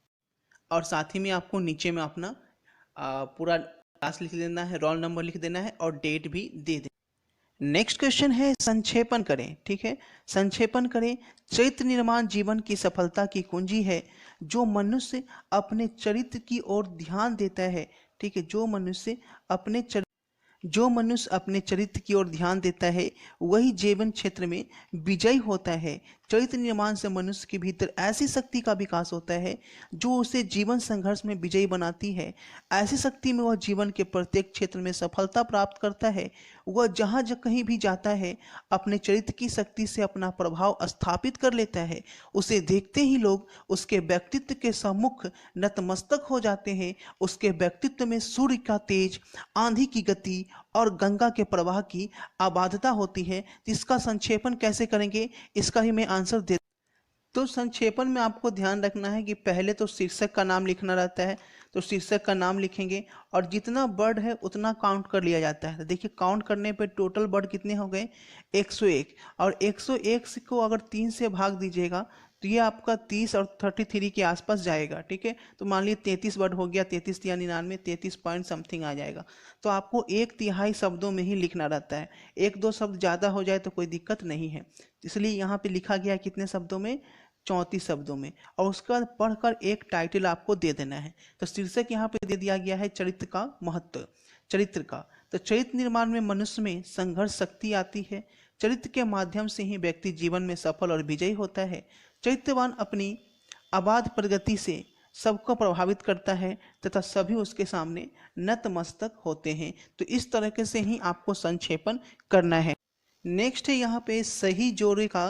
और साथ ही में आपको नीचे में अपना पूरा क्लास लिख देना है, रोल नंबर लिख देना है और डेट भी दे देना। नेक्स्ट क्वेश्चन है, संक्षेपण करें। ठीक है, संक्षेपण करें। चरित्र निर्माण जीवन की सफलता की कुंजी है। जो मनुष्य अपने चरित्र की ओर ध्यान देता है, ठीक है, जो मनुष्य अपने
जो मनुष्य अपने चरित्र की ओर ध्यान देता है वही जीवन क्षेत्र में विजयी होता है। चरित्र निर्माण से मनुष्य के भीतर ऐसी शक्ति का विकास होता है जो उसे जीवन संघर्ष में विजयी बनाती है। ऐसी शक्ति में वह जीवन के प्रत्येक क्षेत्र में सफलता प्राप्त करता है। वह जहाँ कहीं भी जाता है अपने चरित्र की शक्ति से अपना प्रभाव स्थापित कर लेता है। उसे देखते ही लोग उसके व्यक्तित्व के सम्मुख नतमस्तक हो जाते हैं। उसके व्यक्तित्व में सूर्य का तेज, आंधी की गति और गंगा के प्रवाह की अबाधता होती है। इसका संक्षेपण कैसे करेंगे, इसका ही मैं आंसर दे। तो संक्षेपण में आपको ध्यान रखना है कि पहले तो शीर्षक का नाम लिखना रहता है, तो शीर्षक का नाम लिखेंगे और जितना वर्ड है उतना काउंट कर लिया जाता है। तो देखिए काउंट करने पे टोटल वर्ड कितने हो गए, 101। और 101 को अगर 3 से भाग दीजिएगा तो ये आपका 30 और 33 के आसपास जाएगा। ठीक है, तो मान लीजिए 33 वर्ड हो गया, 33 या 99, 33 पॉइंट समथिंग आ जाएगा। तो आपको 1/3 शब्दों में ही लिखना रहता है। 1-2 शब्द ज़्यादा हो जाए तो कोई दिक्कत नहीं है, इसलिए यहाँ पे लिखा गया है कितने शब्दों में, 34 शब्दों में। और उसके बाद पढ़कर एक टाइटल आपको दे देना है। तो शीर्षक यहाँ पे दे दिया गया है चरित्र का महत्व, चरित्र का। तो चरित्र निर्माण में मनुष्य में संघर्ष शक्ति आती है। चरित्र के माध्यम से ही व्यक्ति जीवन में सफल और विजयी होता है। चरित्रवान अपनी अबाध प्रगति से सबको प्रभावित करता है तथा सभी उसके सामने नतमस्तक होते हैं। तो इस तरीके से ही आपको संक्षेपण करना है। नेक्स्ट है यहाँ पे सही जोड़े का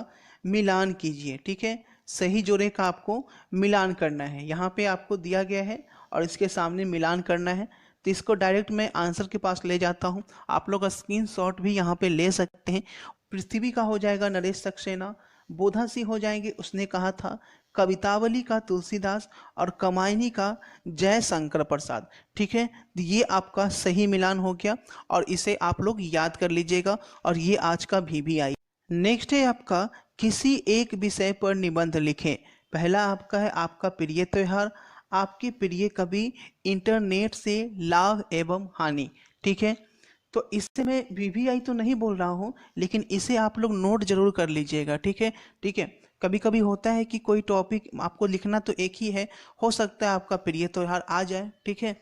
मिलान कीजिए। ठीक है, सही जोड़े का आपको मिलान करना है। यहाँ पे आपको दिया गया है और इसके सामने मिलान करना है। तो इसको डायरेक्ट मैं आंसर के पास ले जाता हूँ। आप लोग स्क्रीनशॉट भी यहाँ पे ले सकते हैं। पृथ्वी का हो जाएगा नरेश सक्सेना, बोधा सिंह हो जाएंगे उसने कहा था, कवितावली का तुलसीदास और कमायनी का जयशंकर प्रसाद। ठीक है, ये आपका सही मिलान हो गया और इसे आप लोग याद कर लीजिएगा और ये आज का VVI। नेक्स्ट है आपका किसी एक विषय पर निबंध लिखें। पहला आपका है आपका प्रिय त्योहार, आपके प्रिय कवि, इंटरनेट से लाभ एवं हानि। ठीक है, तो इससे मैं VVI तो नहीं बोल रहा हूँ, लेकिन इसे आप लोग नोट जरूर कर लीजिएगा। ठीक है, ठीक है। कभी कभी होता है कि कोई टॉपिक आपको लिखना तो एक ही है, हो सकता है आपका प्रिय त्योहार आ जाए। ठीक है,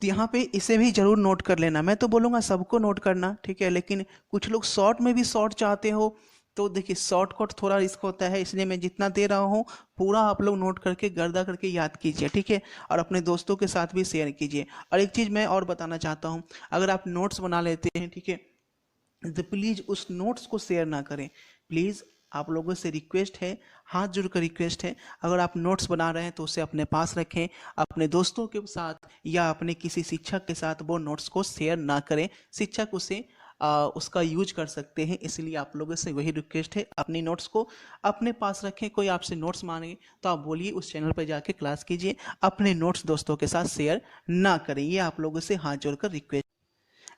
तो यहाँ पे इसे भी जरूर नोट कर लेना। मैं तो बोलूँगा सबको नोट करना, ठीक है, लेकिन कुछ लोग शॉर्ट में भी शॉर्ट चाहते हो तो देखिए शॉर्टकट थोड़ा रिस्क होता है, इसलिए मैं जितना दे रहा हूँ पूरा आप लोग नोट करके गर्दा करके याद कीजिए। ठीक है, और अपने दोस्तों के साथ भी शेयर कीजिए। और एक चीज़ मैं और बताना चाहता हूँ, अगर आप नोट्स बना लेते हैं, ठीक है, तो प्लीज़ उस नोट्स को शेयर ना करें। प्लीज़ आप लोगों से रिक्वेस्ट है, हाथ जोड़कर रिक्वेस्ट है, अगर आप नोट्स बना रहे हैं तो उसे अपने पास रखें, अपने दोस्तों के साथ या अपने किसी शिक्षक के साथ वो नोट्स को शेयर ना करें। शिक्षक उसे उसका यूज कर सकते हैं, इसलिए आप लोगों से वही रिक्वेस्ट है, अपनी नोट्स को अपने पास रखें। कोई आपसे नोट्स मांगे तो आप बोलिए, उस चैनल पर जाके क्लास कीजिए, अपने नोट्स दोस्तों के साथ शेयर ना करें। ये आप लोगों से हाथ जोड़कर रिक्वेस्ट।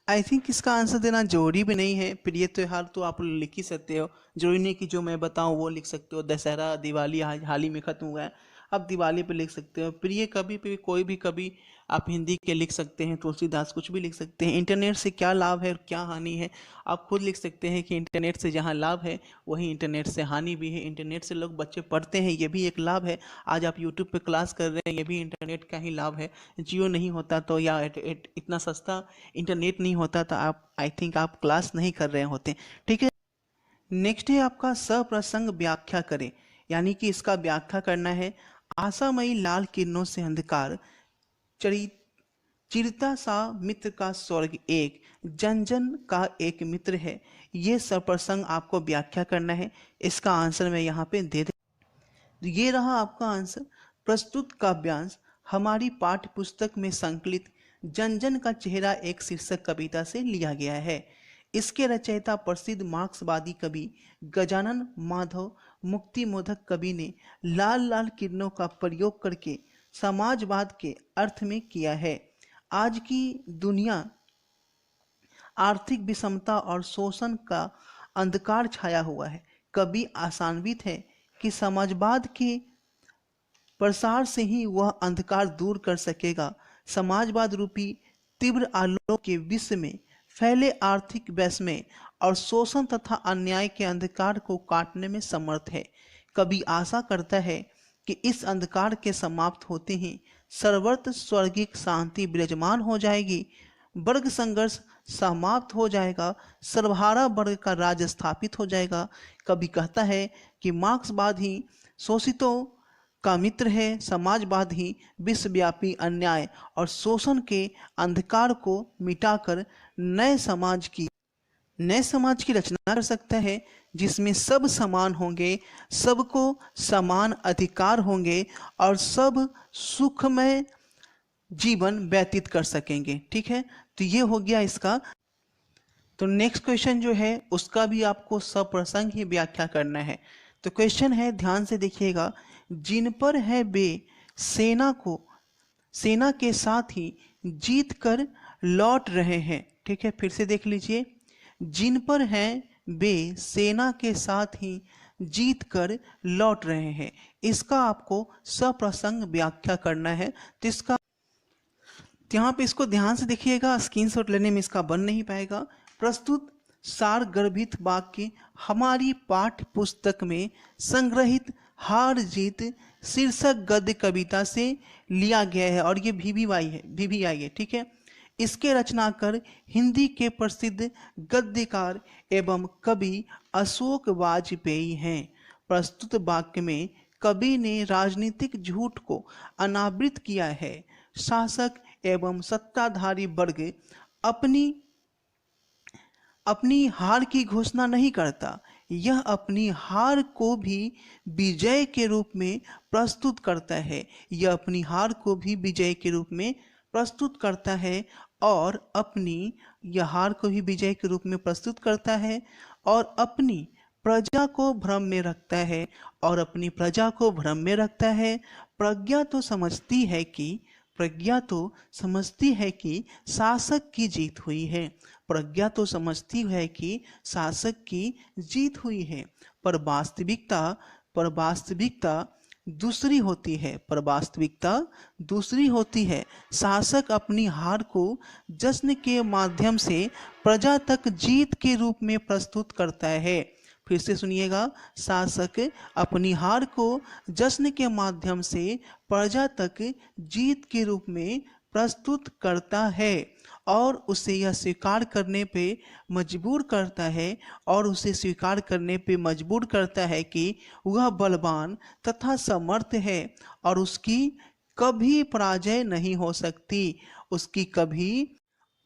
आई थिंक इसका आंसर देना जरूरी भी नहीं है। प्रिय त्योहार तो आप लिख ही सकते हो, जरूरी नहीं कि जो मैं बताऊं वो लिख सकते हो। दशहरा दिवाली हाल ही में ख़त्म हुआ है, अब दिवाली पे लिख सकते हो। प्रिय कवि पे कोई भी कवि आप हिंदी के लिख सकते हैं, तुलसीदास, कुछ भी लिख सकते हैं। इंटरनेट से क्या लाभ है और क्या हानि है आप खुद लिख सकते हैं कि इंटरनेट से जहाँ लाभ है वहीं इंटरनेट से हानि भी है। इंटरनेट से लोग बच्चे पढ़ते हैं, ये भी एक लाभ है। आज आप यूट्यूब पे क्लास कर रहे हैं, ये भी इंटरनेट का ही लाभ है। जियो नहीं होता तो या इतना सस्ता इंटरनेट नहीं होता तो आप आई थिंक आप क्लास नहीं कर रहे होते। ठीक है, नेक्स्ट है आपका सप्रसंग व्याख्या करें, यानी कि इसका व्याख्या करना है। आशामयी लाल किरणों से अंधकार चरी चिरता सा मित्र का स्वर्ग एक, जन जन का एक मित्र है। ये सप्रसंग आपको व्याख्या करना है। इसका आंसर मैं यहाँ पे दे दे। ये रहा आपका आंसर। प्रस्तुत काव्यांश हमारी पाठ्य पुस्तक में संकलित जन जन का चेहरा एक शीर्षक कविता से लिया गया है। इसके रचयिता प्रसिद्ध मार्क्सवादी कवि गजानन माधव मुक्तिमोधक कवि ने लाल लाल किरणों का प्रयोग करके समाजवाद के अर्थ में किया है। आज की दुनिया आर्थिक विषमता और शोषण का अंधकार छाया हुआ है। कवि आशान्वित है कि समाजवाद के प्रसार से ही वह अंधकार दूर कर सकेगा। समाजवाद रूपी तीव्र आलोक के विश्व में फैले आर्थिक वैषम्य और शोषण तथा अन्याय के अंधकार को काटने में समर्थ है। कवि आशा करता है कि इस अंधकार के समाप्त होते ही सर्वत्र स्वर्गिक शांति विराजमान हो जाएगी। वर्ग संघर्ष समाप्त हो जाएगा, सर्वहारा वर्ग का राज स्थापित हो जाएगा। कभी कहता है कि मार्क्सवाद ही शोषितों का मित्र है, समाजवाद ही विश्वव्यापी अन्याय और शोषण के अंधकार को मिटाकर नए समाज की रचना कर सकता है, जिसमें सब समान होंगे, सबको समान अधिकार होंगे और सब सुखमय जीवन व्यतीत कर सकेंगे। ठीक है, तो ये हो गया इसका। तो नेक्स्ट क्वेश्चन जो है उसका भी आपको सप्रसंग ही व्याख्या करना है। तो क्वेश्चन है, ध्यान से देखिएगा, जिन पर है वे सेना के साथ ही जीत कर लौट रहे हैं। ठीक है, फिर से देख लीजिए, जिन पर है वे सेना के साथ ही जीत कर लौट रहे हैं, इसका आपको सप्रसंग व्याख्या करना है। तो इसका यहाँ पे इसको ध्यान से देखिएगा, स्क्रीनशॉट लेने में इसका बन नहीं पाएगा। प्रस्तुत सार गर्भित वाक्य हमारी पाठ्य पुस्तक में संग्रहित हार जीत शीर्षक गद्य कविता से लिया गया है और ये VVI है। ठीक है, इसके रचनाकार हिंदी के प्रसिद्ध गद्यकार एवं कवि अशोक वाजपेयी हैं। प्रस्तुत वाक्य में कवि ने राजनीतिक झूठ को अनावृत किया है। शासक एवं सत्ताधारी वर्ग अपनी हार की घोषणा नहीं करता, यह अपनी हार को भी विजय के रूप में प्रस्तुत करता है। यह अपनी हार को भी विजय के रूप में प्रस्तुत करता है और अपनी प्रजा को भ्रम में रखता है। प्रज्ञा तो समझती है कि शासक की जीत हुई है, पर वास्तविकता दूसरी होती है। शासक अपनी हार को जश्न के माध्यम से प्रजा तक जीत के रूप में प्रस्तुत करता है। फिर से सुनिएगा, शासक अपनी हार को जश्न के माध्यम से प्रजा तक जीत के रूप में प्रस्तुत करता है और उसे यह स्वीकार करने पे मजबूर करता है कि वह बलवान तथा समर्थ है और उसकी कभी पराजय नहीं हो सकती।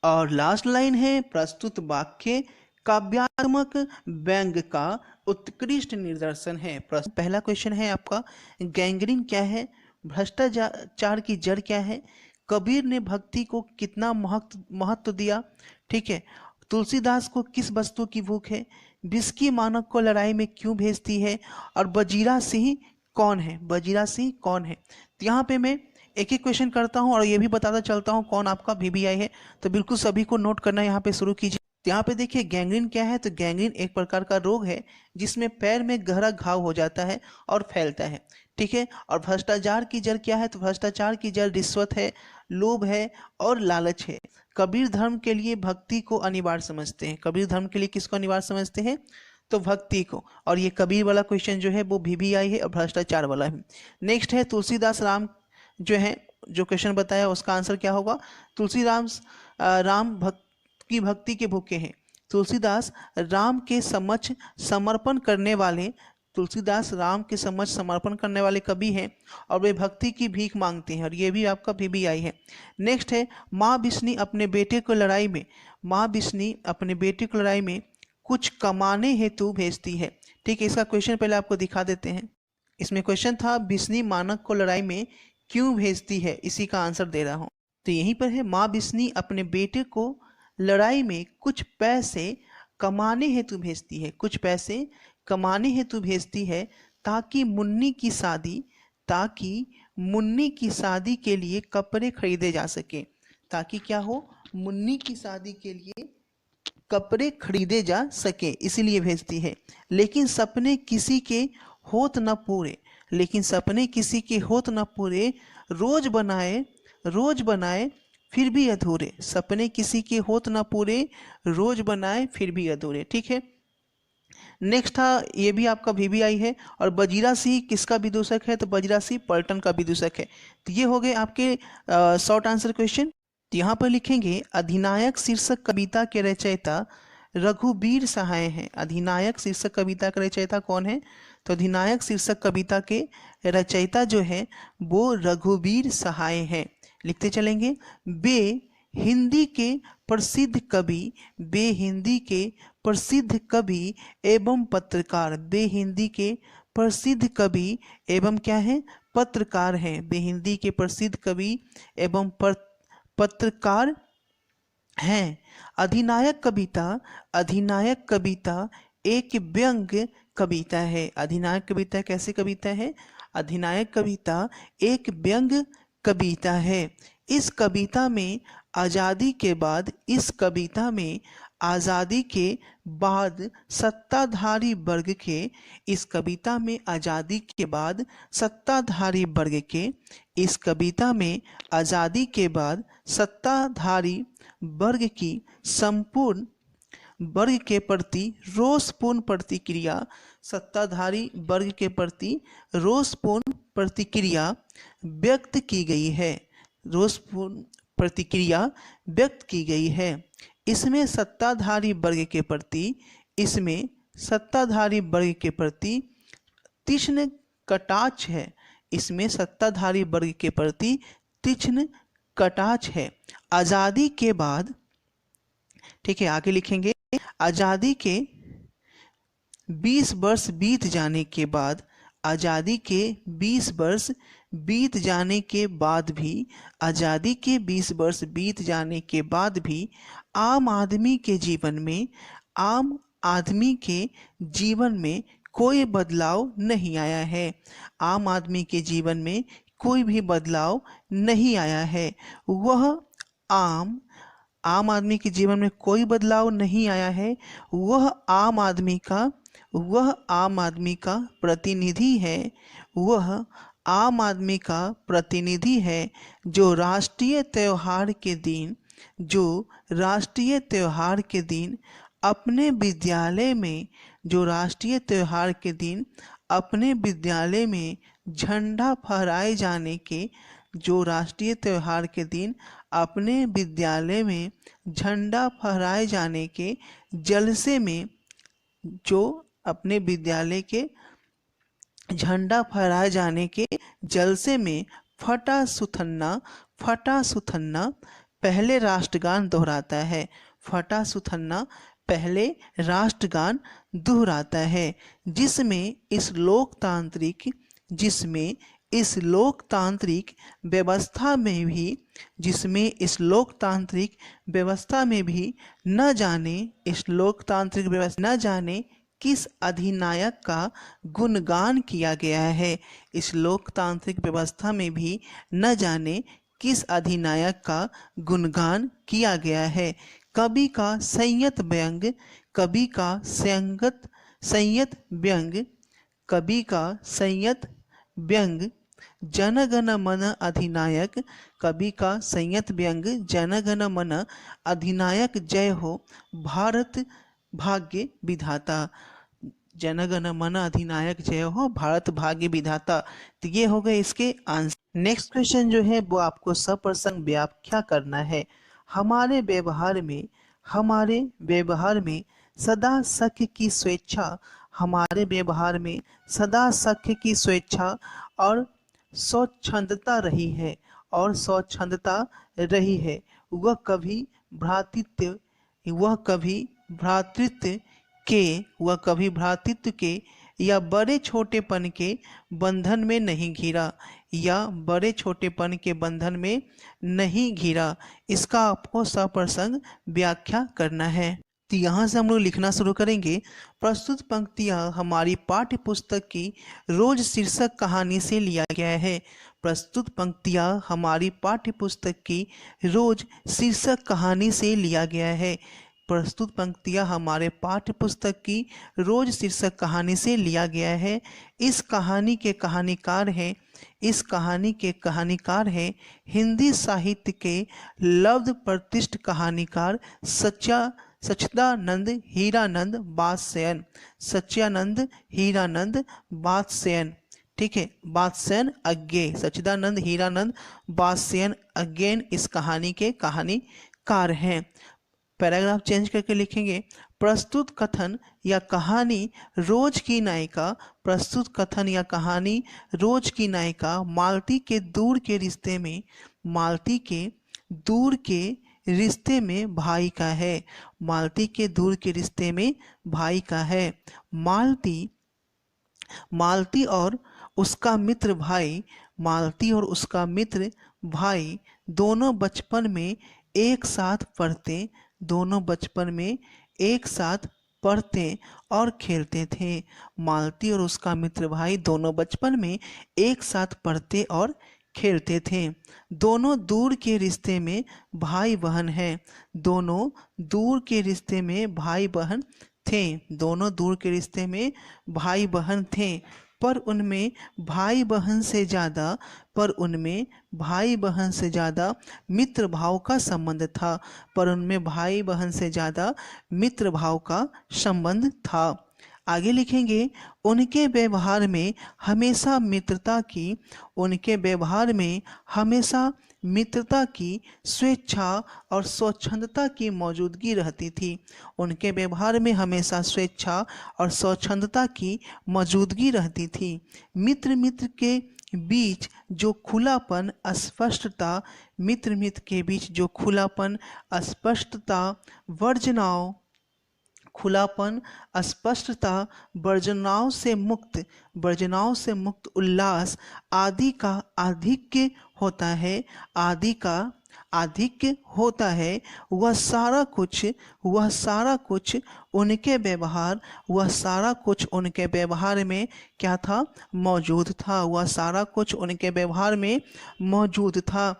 और लास्ट लाइन है, प्रस्तुत वाक्य काव्यात्मक व्यंग का उत्कृष्ट निदर्शन है। पहला क्वेश्चन है आपका, गैंग्रीन क्या है, भ्रष्टाचार की जड़ क्या है, कबीर ने भक्ति को कितना महत्व दिया। ठीक है, तुलसीदास को किस वस्तु की भूख है, बिस्की मानक को लड़ाई में क्यों भेजती है और बजीरा सिंह कौन है। तो यहाँ पे मैं एक एक क्वेश्चन करता हूँ और ये भी बताता चलता हूँ कौन आपका VVI है, तो बिल्कुल सभी को नोट करना यहाँ पे शुरू कीजिए। यहाँ पे देखिए, गैंग्रीन क्या है, तो गैंग्रीन एक प्रकार का रोग है जिसमें पैर में गहरा घाव हो जाता है और फैलता है। ठीक है, और भ्रष्टाचार की जड़ क्या है, तो भ्रष्टाचार की जड़ रिश्वत है, लोभ है और लालच है। कबीर धर्म के लिए भक्ति को अनिवार्य समझते हैं। कबीर धर्म के लिए किसको अनिवार्य समझते हैं, तो भक्ति को। और ये कबीर वाला क्वेश्चन जो है वो VVI है और भ्रष्टाचार वाला है। नेक्स्ट है, तुलसीदास राम जो है, जो क्वेश्चन बताया उसका आंसर क्या होगा, राम भक्ति के भूखे हैं। तुलसीदास राम के समक्ष समर्पण करने वाले कवि हैं और वे भक्ति की भीख मांगते हैं और ये भी आपका VVI है। नेक्स्ट है, माँ बिस्नी अपने बेटे को लड़ाई में कुछ कमाने हेतु भेजती है। ठीक है, इसका क्वेश्चन पहले आपको दिखा देते हैं। इसमें क्वेश्चन था, बिस्नी मानक को लड़ाई में क्यों भेजती है, इसी का आंसर दे रहा हूँ। तो यहीं पर है, माँ बिस्नी अपने बेटे को लड़ाई में कुछ पैसे कमाने हेतु भेजती है ताकि मुन्नी की शादी के लिए कपड़े खरीदे जा सके। ताकि क्या हो, मुन्नी की शादी के लिए कपड़े खरीदे जा सके, इसीलिए भेजती है। लेकिन सपने किसी के होत न पूरे, रोज बनाए फिर भी अधूरे। सपने किसी के होत न पूरे, रोज बनाए फिर भी अधूरे। ठीक है, नेक्स्ट था, ये भी आपका VVI है। और बजीरा सिंह किसका विदूषक है, तो बजीरा सिंह पलटन का विदूषक है। तो ये हो गए आपके शॉर्ट आंसर क्वेश्चन। तो यहाँ पर लिखेंगे अधिनायक शीर्षक कविता के रचयिता रघुवीर सहाय हैं। अधिनायक शीर्षक कविता का रचयिता कौन है? तो अधिनायक शीर्षक कविता के रचयिता जो है वो रघुवीर सहाय हैं। लिखते चलेंगे। वे हिंदी के प्रसिद्ध कवि, वे हिंदी के प्रसिद्ध कवि एवं पत्रकार, वे हिंदी के प्रसिद्ध कवि एवं क्या है? पत्रकार हैं। वे हिंदी के प्रसिद्ध कवि एवं पत्रकार हैं। अधिनायक कविता, अधिनायक कविता एक व्यंग्य कविता है। अधिनायक कविता कैसे कविता है? अधिनायक कविता एक व्यंग्य कविता है। इस कविता में आज़ादी के बाद, इस कविता में आज़ादी के बाद सत्ताधारी वर्ग के, इस कविता में आज़ादी के बाद सत्ताधारी वर्ग के, इस कविता में आज़ादी के बाद सत्ताधारी वर्ग की संपूर्ण वर्ग के प्रति रोषपूर्ण प्रतिक्रिया, सत्ताधारी वर्ग के प्रति रोषपूर्ण प्रतिक्रिया व्यक्त की गई है। रोषपूर्ण प्रतिक्रिया व्यक्त की गई है। इसमें सत्ताधारी वर्ग के प्रति, इसमें सत्ताधारी वर्ग के प्रति तीक्ष्ण कटाक्ष है। इसमें सत्ताधारी वर्ग के प्रति तीक्ष्ण कटाक्ष है। आज़ादी के बाद, ठीक है, आगे लिखेंगे। आज़ादी के 20 वर्ष बीत जाने के बाद, आज़ादी के 20 वर्ष बीत जाने के बाद भी, आज़ादी के 20 वर्ष बीत जाने के बाद भी आम आदमी के जीवन में, आम आदमी के जीवन में कोई बदलाव नहीं आया है। आम आदमी के जीवन में कोई भी बदलाव नहीं आया है। वह आम आदमी के जीवन में कोई बदलाव नहीं आया है। वह आम आदमी का प्रतिनिधि है। वह आम आदमी का प्रतिनिधि है जो राष्ट्रीय त्योहार के दिन, जो राष्ट्रीय त्योहार के दिन अपने विद्यालय में, जो राष्ट्रीय त्योहार के दिन अपने विद्यालय में झंडा फहराए जाने के, जो राष्ट्रीय त्योहार के दिन अपने विद्यालय में झंडा फहराए जाने के जलसे में, जो अपने विद्यालय के झंडा फहराए जाने के जलसे में फटा सुथन्ना, फटा सुथन्ना पहले राष्ट्रगान दोहराता है। फटा सुथन्ना पहले राष्ट्रगान दोहराता है, जिसमें इस लोकतांत्रिक, जिसमें इस लोकतांत्रिक व्यवस्था में भी, जिसमें इस लोकतांत्रिक व्यवस्था में भी न जाने, इस लोकतांत्रिक व्यवस्था न जाने किस अधिनायक का गुणगान किया गया है। इस लोकतांत्रिक व्यवस्था में भी न जाने किस अधिनायक का गुणगान किया गया है। कवि का संयत व्यंग, कवि का संयत व्यंग, कवि का संयत व्यंग जन गण मन अधिनायक, कवि का संयत व्यंग जन गण मन अधिनायक जय हो भारत भाग्य विधाता। जन गण मन अधिनायक जय हो भारत भाग्य विधाता। तो ये हो गए इसके आंसर। नेक्स्ट क्वेश्चन जो है वो आपको सप्रसंग व्याख्या करना है। हमारे व्यवहार में, हमारे व्यवहार में सदा सख्य की स्वेच्छा, हमारे व्यवहार में सदा सख्य की स्वेच्छा और स्वच्छंदता रही है, और स्वच्छंदता रही है। वह कभी भ्रातृत्व, वह कभी भ्रातृत्व के, वह कभी भ्रातृत्व के या बड़े छोटेपन के बंधन में नहीं घिरा, या बड़े छोटेपन के बंधन में नहीं घिरा। इसका आपको सप्रसंग व्याख्या करना है। तो यहाँ से हम लोग लिखना शुरू करेंगे। प्रस्तुत पंक्तियाँ हमारी पाठ्य पुस्तक की रोज शीर्षक कहानी से लिया गया है। प्रस्तुत पंक्तियाँ हमारी पाठ्य पुस्तक की रोज शीर्षक कहानी से लिया गया है। प्रस्तुत पंक्तियाँ हमारे पाठ्य पुस्तक की रोज शीर्षक कहानी से लिया गया है। इस कहानी के कहानीकार हैं, इस कहानी के कहानीकार हैं हिंदी साहित्य के लब्ध प्रतिष्ठ कहानीकार सच्चिदानंद हीरानंद वात्स्ययन, सच्चिदानंद हीरानंद वात्स्ययन।
ठीक है, बादशाहन अज्ञे, सच्चिदानंद हीरानंद बादशाहन अज्ञेन इस कहानी के कहानीकार हैं। पैराग्राफ चेंज करके लिखेंगे, प्रस्तुत कथन या कहानी रोज की नायिका, प्रस्तुत कथन या कहानी रोज की नायिका मालती के दूर के रिश्ते में, मालती के दूर के रिश्ते में भाई का है, मालती के दूर के रिश्ते में भाई का है। मालती मालती और उसका मित्र भाई, मालती और उसका मित्र भाई दोनों बचपन में एक साथ पढ़ते, दोनों बचपन में एक साथ पढ़ते और खेलते थे। मालती और उसका मित्र भाई दोनों बचपन में एक साथ पढ़ते और खेलते थे। दोनों दूर के रिश्ते में भाई बहन हैं, दोनों दूर के रिश्ते में भाई बहन थे, दोनों दूर के रिश्ते में भाई बहन थे, पर उनमें भाई बहन से ज़्यादा, पर उनमें भाई बहन से ज़्यादा मित्र भाव का संबंध था, पर उनमें भाई बहन से ज़्यादा मित्र भाव का संबंध था। आगे लिखेंगे, उनके व्यवहार में हमेशा मित्रता की, उनके व्यवहार में हमेशा मित्रता की, स्वेच्छा और स्वच्छंदता की मौजूदगी रहती थी। उनके व्यवहार में हमेशा स्वेच्छा और स्वच्छंदता की मौजूदगी रहती थी। मित्र मित्र के बीच जो खुलापन अस्पष्टता, मित्र मित्र के बीच जो खुलापन अस्पष्टता, वर्जनाओं, खुलापन अस्पष्टता, वर्जनाओं से मुक्त, वर्जनाओं से मुक्त उल्लास आदि का आधिक्य होता है, आदि का आधिक्य होता है। वह सारा कुछ, वह सारा कुछ उनके व्यवहार, वह सारा कुछ उनके व्यवहार में क्या था, मौजूद था, वह सारा कुछ उनके व्यवहार में मौजूद था।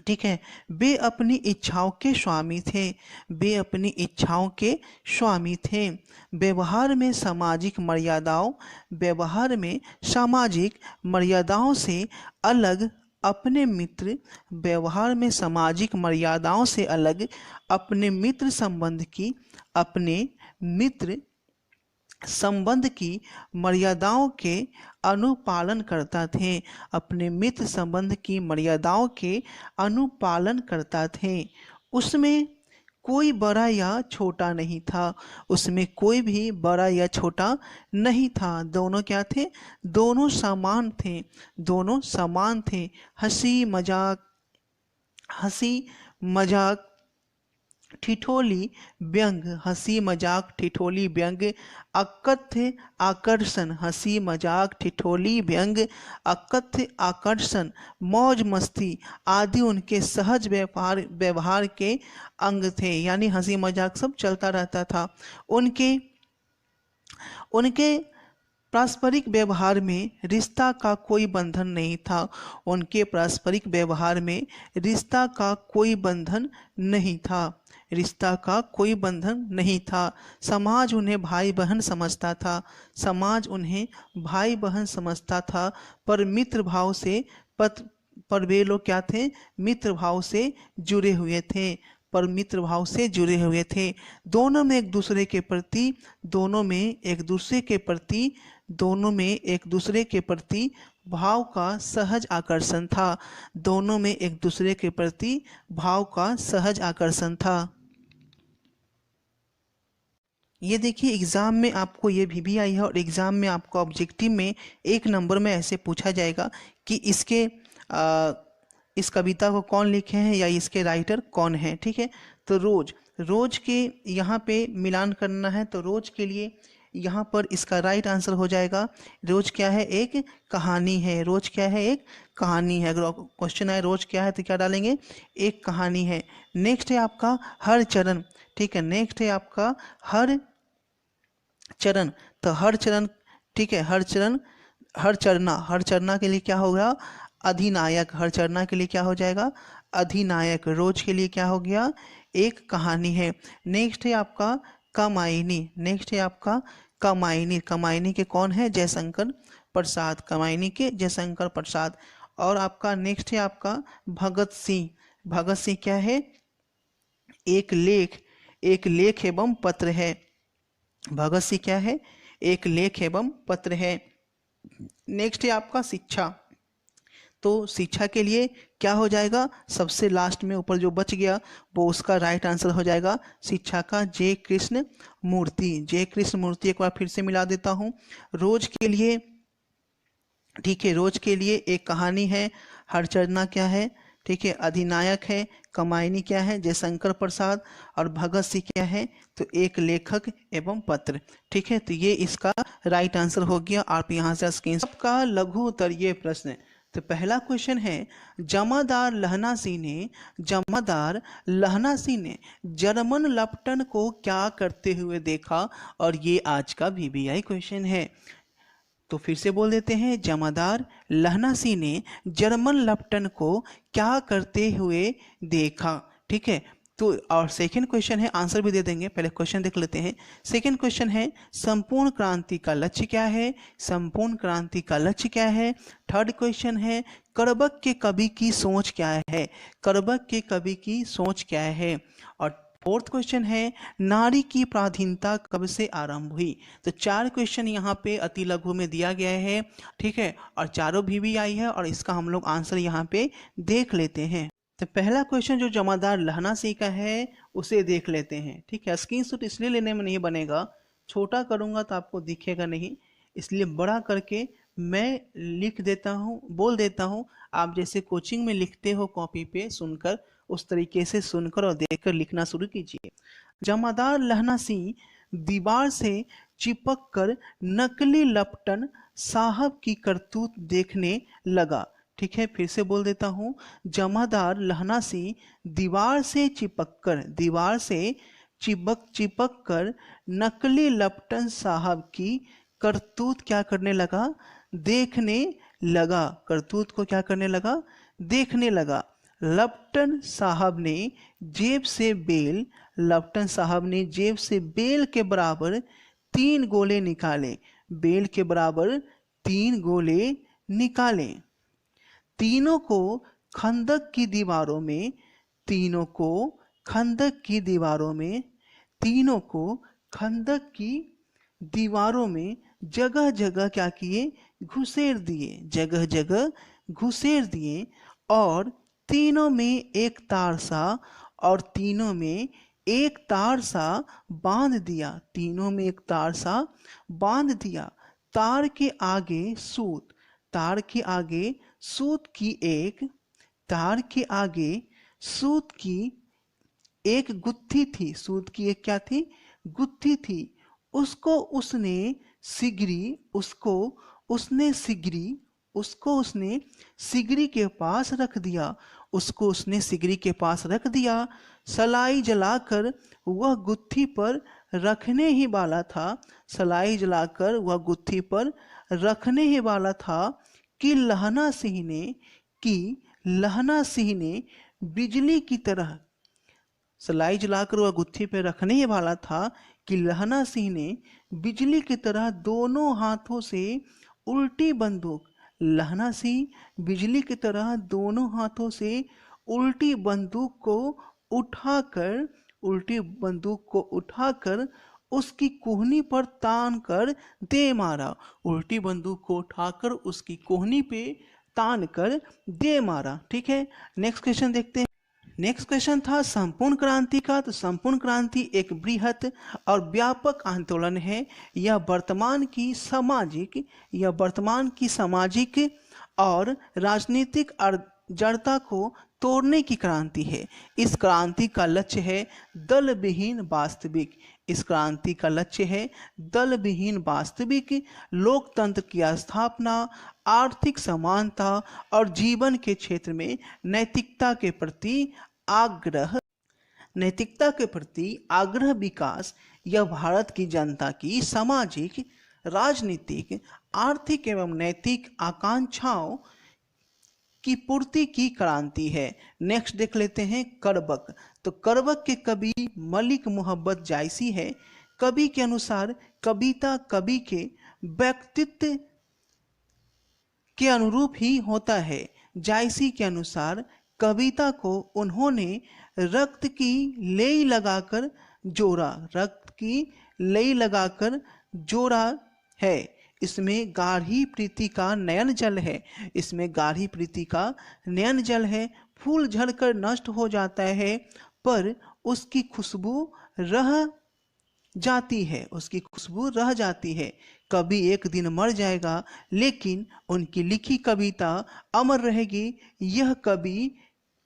ठीक है, वे अपनी इच्छाओं के स्वामी थे, वे अपनी इच्छाओं के स्वामी थे। व्यवहार में सामाजिक मर्यादाओं, व्यवहार में सामाजिक मर्यादाओं से अलग अपने मित्र, व्यवहार में सामाजिक मर्यादाओं से अलग अपने मित्र संबंध की, अपने मित्र संबंध की मर्यादाओं के अनुपालन करता थे, अपने मित्र संबंध की मर्यादाओं के अनुपालन करता थे। उसमें कोई बड़ा या छोटा नहीं था, उसमें कोई भी बड़ा या छोटा नहीं था। दोनों क्या थे, दोनों समान थे, दोनों समान थे। हंसी मजाक, हंसी मजाक, ठिठोली व्यंग, हंसी मजाक ठिठोली व्यंग, अकथ्य आकर्षण, हंसी मजाक ठिठोली व्यंग, अकथ्य आकर्षण, मौज मस्ती आदि उनके सहज व्यवहार के अंग थे। यानी हंसी मजाक सब चलता रहता था। उनके पारस्परिक व्यवहार में रिश्ता का कोई बंधन नहीं था, उनके पारस्परिक व्यवहार में रिश्ता का कोई बंधन नहीं था, रिश्ता का कोई बंधन नहीं था। समाज उन्हें भाई बहन समझता था, समाज उन्हें भाई बहन समझता था, पर मित्र भाव से पर वे लोग क्या थे, मित्र भाव से जुड़े हुए थे, पर मित्र भाव से जुड़े हुए थे। दोनों में एक दूसरे के प्रति, दोनों में एक दूसरे के प्रति, दोनों में एक दूसरे के प्रति भाव का सहज आकर्षण था, दोनों में एक दूसरे के प्रति भाव का सहज आकर्षण था। ये देखिए एग्ज़ाम में आपको ये भी आई है, और एग्ज़ाम में आपको ऑब्जेक्टिव में 1 नंबर में ऐसे पूछा जाएगा कि इसके इस कविता को कौन लिखे हैं या इसके राइटर कौन हैं। ठीक है, तो रोज के यहाँ पे मिलान करना है, तो रोज के लिए यहाँ पर इसका राइट आंसर हो जाएगा, रोज क्या है, एक कहानी है, रोज क्या है, एक कहानी है। अगर क्वेश्चन आए रोज क्या है तो क्या डालेंगे, एक कहानी है। नेक्स्ट है आपका हर चरण। ठीक है, नेक्स्ट है आपका हर चरण, तो हर चरण, ठीक है, हर चरण, हर चरना, हर चरना के लिए क्या होगा, अधिनायक, हर चरना के लिए क्या हो जाएगा, अधिनायक। रोज के लिए क्या हो गया, एक कहानी है। नेक्स्ट है आपका कमायनी, नेक्स्ट है आपका कमायनी, कमायनी के कौन है, जयशंकर प्रसाद, कमायनी के जयशंकर प्रसाद। और आपका नेक्स्ट है आपका भगत सिंह, भगत सिंह क्या है, एक लेख, एक लेख एवं पत्र है, भगत सिंह क्या है, एक लेख एवं पत्र है।
नेक्स्ट है आपका शिक्षा। तो शिक्षा के लिए क्या हो जाएगा, सबसे लास्ट में ऊपर जो बच गया वो उसका राइट आंसर हो जाएगा शिक्षा का जे कृष्ण मूर्ति। जे कृष्ण मूर्ति एक बार फिर से मिला देता हूँ। रोज के लिए, ठीक है, रोज के लिए एक कहानी है, हरचरना क्या है, ठीक है, अधिनायक है, कमायनी क्या है, जयशंकर प्रसाद, और भगत सिंह क्या है, तो एक लेखक एवं पत्र। ठीक है, तो ये इसका राइट आंसर हो गया। आप यहाँ से स्क्रीन का लघु उत्तरीय प्रश्न। तो पहला क्वेश्चन है, जमादार लहना सिंह ने जर्मन लप्टन को क्या करते हुए देखा, और ये आज का VBI क्वेश्चन है। तो फिर से बोल देते हैं, जमादार लहना सिंह ने जर्मन लप्टन को क्या करते हुए देखा। ठीक है, तो और सेकंड क्वेश्चन है, आंसर भी दे देंगे, पहले क्वेश्चन देख लेते हैं। सेकंड क्वेश्चन है, संपूर्ण क्रांति का लक्ष्य क्या है, संपूर्ण क्रांति का लक्ष्य क्या है। थर्ड क्वेश्चन है, करबक के कवि की सोच क्या है, करबक के कवि की सोच क्या है। और फोर्थ क्वेश्चन है, नारी की पराधीनता कब से आरंभ हुई। तो 4 क्वेश्चन यहाँ पे अति लघु में दिया गया है। ठीक है, और चारों VBI है, और इसका हम लोग आंसर यहाँ पे देख लेते हैं। तो पहला क्वेश्चन जो जमादार लहना सिंह का है उसे देख लेते हैं। ठीक है, स्क्रीनशॉट इसलिए लेने में नहीं बनेगा, छोटा करूँगा तो आपको दिखेगा नहीं, इसलिए बड़ा करके मैं लिख देता हूँ, बोल देता हूँ। आप जैसे कोचिंग में लिखते हो कॉपी पे सुनकर, उस तरीके से सुनकर और देखकर लिखना शुरू कीजिए। जमादार लहना सिंह दीवार से चिपक कर नकली लपटन साहब की करतूत देखने लगा। ठीक है, फिर से बोल देता हूँ, जमादार लहना सिंह दीवार से चिपक कर नकली लपटन साहब की करतूत क्या करने लगा, देखने लगा। करतूत को क्या करने लगा, देखने लगा। लप्टन साहब ने जेब से बेल के बराबर 3 गोले निकाले, बेल के बराबर 3 गोले निकाले। तीनों को खंदक की दीवारों में जगह जगह क्या किए, घुसेर दिए, और तीनों में एक तार सा बांध दिया। तार के आगे सूत की एक गुत्थी थी, सूत की एक क्या थी, गुत्थी थी। उसको उसने सिगरी के पास रख दिया। सलाई जलाकर वह गुत्थी पर रखने ही वाला था कि लहना सिंह ने बिजली की तरह, सलाई जलाकर वह गुत्थी पे रखने ही वाला था कि लहना सिंह ने बिजली की तरह दोनों हाथों से उल्टी बंदूक को उठाकर उसकी कोहनी पर तान कर दे मारा। ठीक है, नेक्स्ट क्वेश्चन देखते हैं। नेक्स्ट क्वेश्चन था संपूर्ण क्रांति का। तो संपूर्ण क्रांति एक बृहत और व्यापक आंदोलन है। यह वर्तमान की सामाजिक और राजनीतिक जड़ता को तोड़ने की क्रांति है। इस क्रांति का लक्ष्य है दल विहीन वास्तविक लोकतंत्र की स्थापना, आर्थिक समानता और जीवन के क्षेत्र में नैतिकता के प्रति आग्रह विकास। यह भारत की जनता की सामाजिक, राजनीतिक, आर्थिक एवं नैतिक आकांक्षाओं की पूर्ति की क्रांति है। नेक्स्ट देख लेते हैं करबक। तो करबक के कवि मलिक मोहब्बत जायसी है। कवि के अनुसार कविता कवि के व्यक्तित्व के अनुरूप ही होता है। जायसी के अनुसार कविता को उन्होंने रक्त की लेई लगाकर जोड़ा है। इसमें गाढ़ी प्रीति का नयन जल है, इसमें गाढ़ी प्रीति का नयन जल है। फूल झड़कर नष्ट हो जाता है पर उसकी खुशबू रह जाती है, उसकी खुशबू रह जाती है। कभी एक दिन मर जाएगा लेकिन उनकी लिखी कविता अमर रहेगी। यह कवि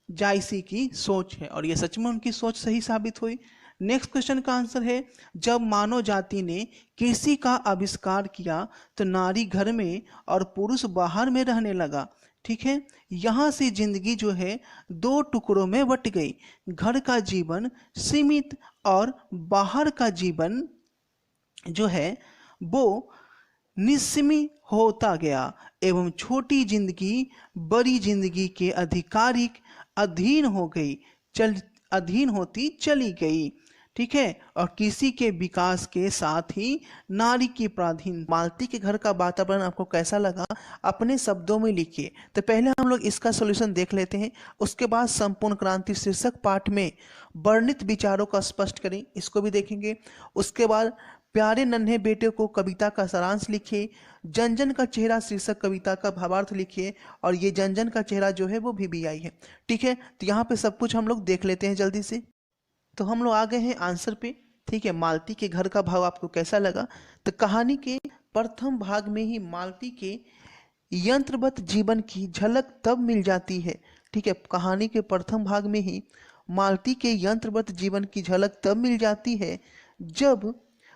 जायसी की सोच है और यह सच में उनकी सोच सही साबित हुई। नेक्स्ट क्वेश्चन का आंसर है, जब मानव जाति ने कृषि का आविष्कार किया तो नारी घर में और पुरुष बाहर में रहने लगा। ठीक है, यहाँ से जिंदगी जो है दो टुकड़ों में बट गई। घर का जीवन सीमित और बाहर का जीवन जो है वो निस्सीम होता गया एवं छोटी जिंदगी बड़ी जिंदगी के अधिकारिक अधीन हो गई, अधीन होती चली गई। ठीक है, और कृषि के विकास के साथ ही नारी की पराधीन। मालती के घर का वातावरण आपको कैसा लगा अपने शब्दों में लिखिए। तो पहले हम लोग इसका सॉल्यूशन देख लेते हैं, उसके बाद संपूर्ण क्रांति शीर्षक पाठ में वर्णित विचारों का स्पष्ट करें, इसको भी देखेंगे। उसके बाद प्यारे नन्हे बेटे को कविता का सारांश लिखिए। जन जन का चेहरा शीर्षक कविता का भावार्थ लिखिए और ये जन जन का चेहरा जो है वो VBI है। ठीक है, तो यहाँ पे सब कुछ हम लोग देख लेते हैं जल्दी से। तो हम लोग आ गए हैं आंसर पे। ठीक है, मालती के घर का भाव आपको कैसा लगा? तो कहानी के प्रथम भाग में ही मालती के यंत्रवत जीवन की झलक तब मिल जाती है। ठीक है, कहानी के प्रथम भाग में ही मालती के यंत्रवत जीवन की झलक तब मिल जाती है जब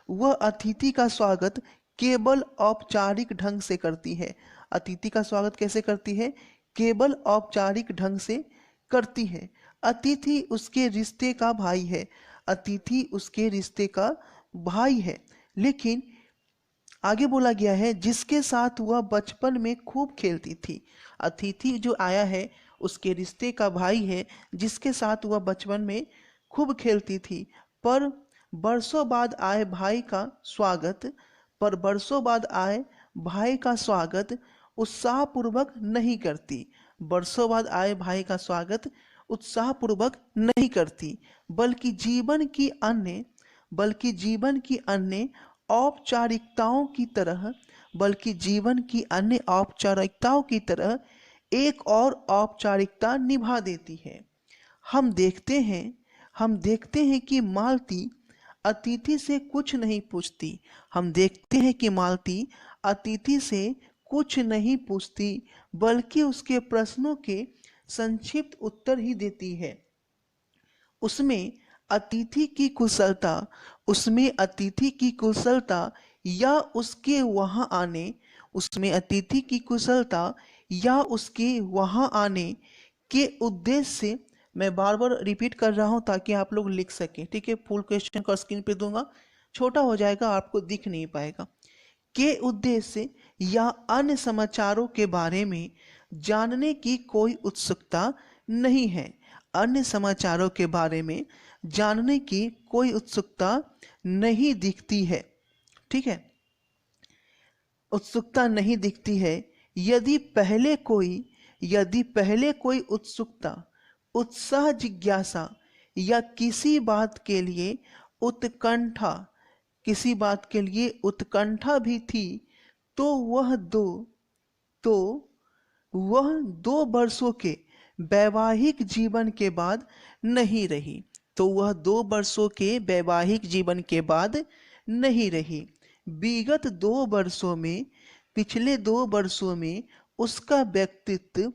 वह अतिथि का स्वागत केवल औपचारिक ढंग से करती है। अतिथि का स्वागत कैसे करती है? केवल औपचारिक ढंग से करती है। अतिथि उसके रिश्ते का भाई है, अतिथि उसके रिश्ते का भाई है, लेकिन आगे बोला गया है जिसके साथ वह बचपन में खूब खेलती थी। अतिथि जो आया है उसके रिश्ते का भाई है जिसके साथ वह बचपन में खूब खेलती थी, पर बरसों बाद आए भाई का स्वागत उत्साहपूर्वक नहीं करती। बरसों बाद आए भाई का स्वागत उत्साहपूर्वक नहीं करती, बल्कि जीवन की अन्य औपचारिकताओं की तरह एक और औपचारिकता निभा देती है। हम देखते हैं कि मालती अतिथि से कुछ नहीं पूछती। हम देखते हैं कि मालती अतिथि से कुछ नहीं पूछती बल्कि उसके प्रश्नों के संक्षिप्त उत्तर ही देती है। उसमें अतिथि की कुशलता या उसके वहाँ आने के उद्देश्य से, मैं बार बार रिपीट कर रहा हूँ ताकि आप लोग लिख सकें। ठीक है, फुल क्वेश्चन का स्क्रीन पे दूंगा, छोटा हो जाएगा, आपको दिख नहीं पाएगा। के उद्देश्य या अन्य समाचारों के बारे में जानने की कोई उत्सुकता नहीं है। अन्य समाचारों के बारे में जानने की कोई उत्सुकता नहीं दिखती है। ठीक है, उत्सुकता नहीं दिखती है। यदि पहले कोई उत्साह, जिज्ञासा या किसी बात के लिए उत्कंठा भी थी तो वह दो वर्षों के वैवाहिक जीवन के बाद नहीं रही। पिछले 2 वर्षों में उसका व्यक्तित्व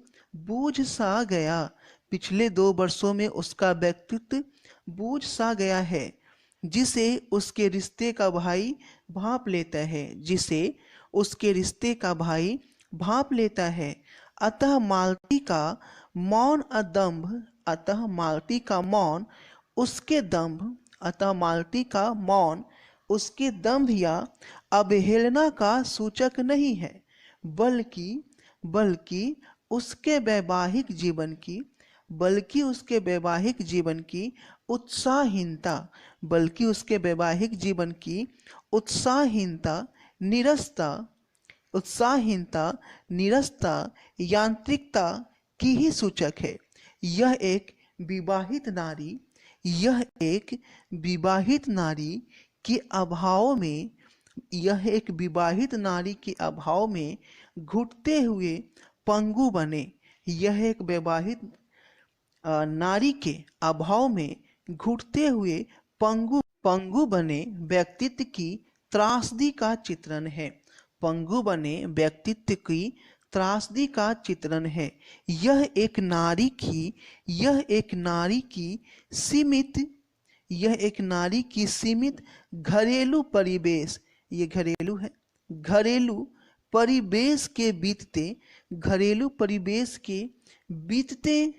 बूझ सा गया है, जिसे उसके रिश्ते का भाई भांप लेता है। अतः मालती का मौन उसके दंभ या अवहेलना का सूचक नहीं है, बल्कि उसके वैवाहिक जीवन की उत्साहहीनता, यांत्रिकता की ही सूचक है। यह एक विवाहित नारी के अभाव में
यह एक विवाहित नारी के अभाव में घुटते हुए पंगु बने। यह एक विवाहित नारी के अभाव में घुटते हुए पंगु बने व्यक्तित्व की त्रासदी का चित्रण है। पंगु बने व्यक्तित्व की त्रासदी का चित्रण है। यह एक नारी की सीमित घरेलू परिवेश, ये घरेलू है, घरेलू परिवेश के बीतते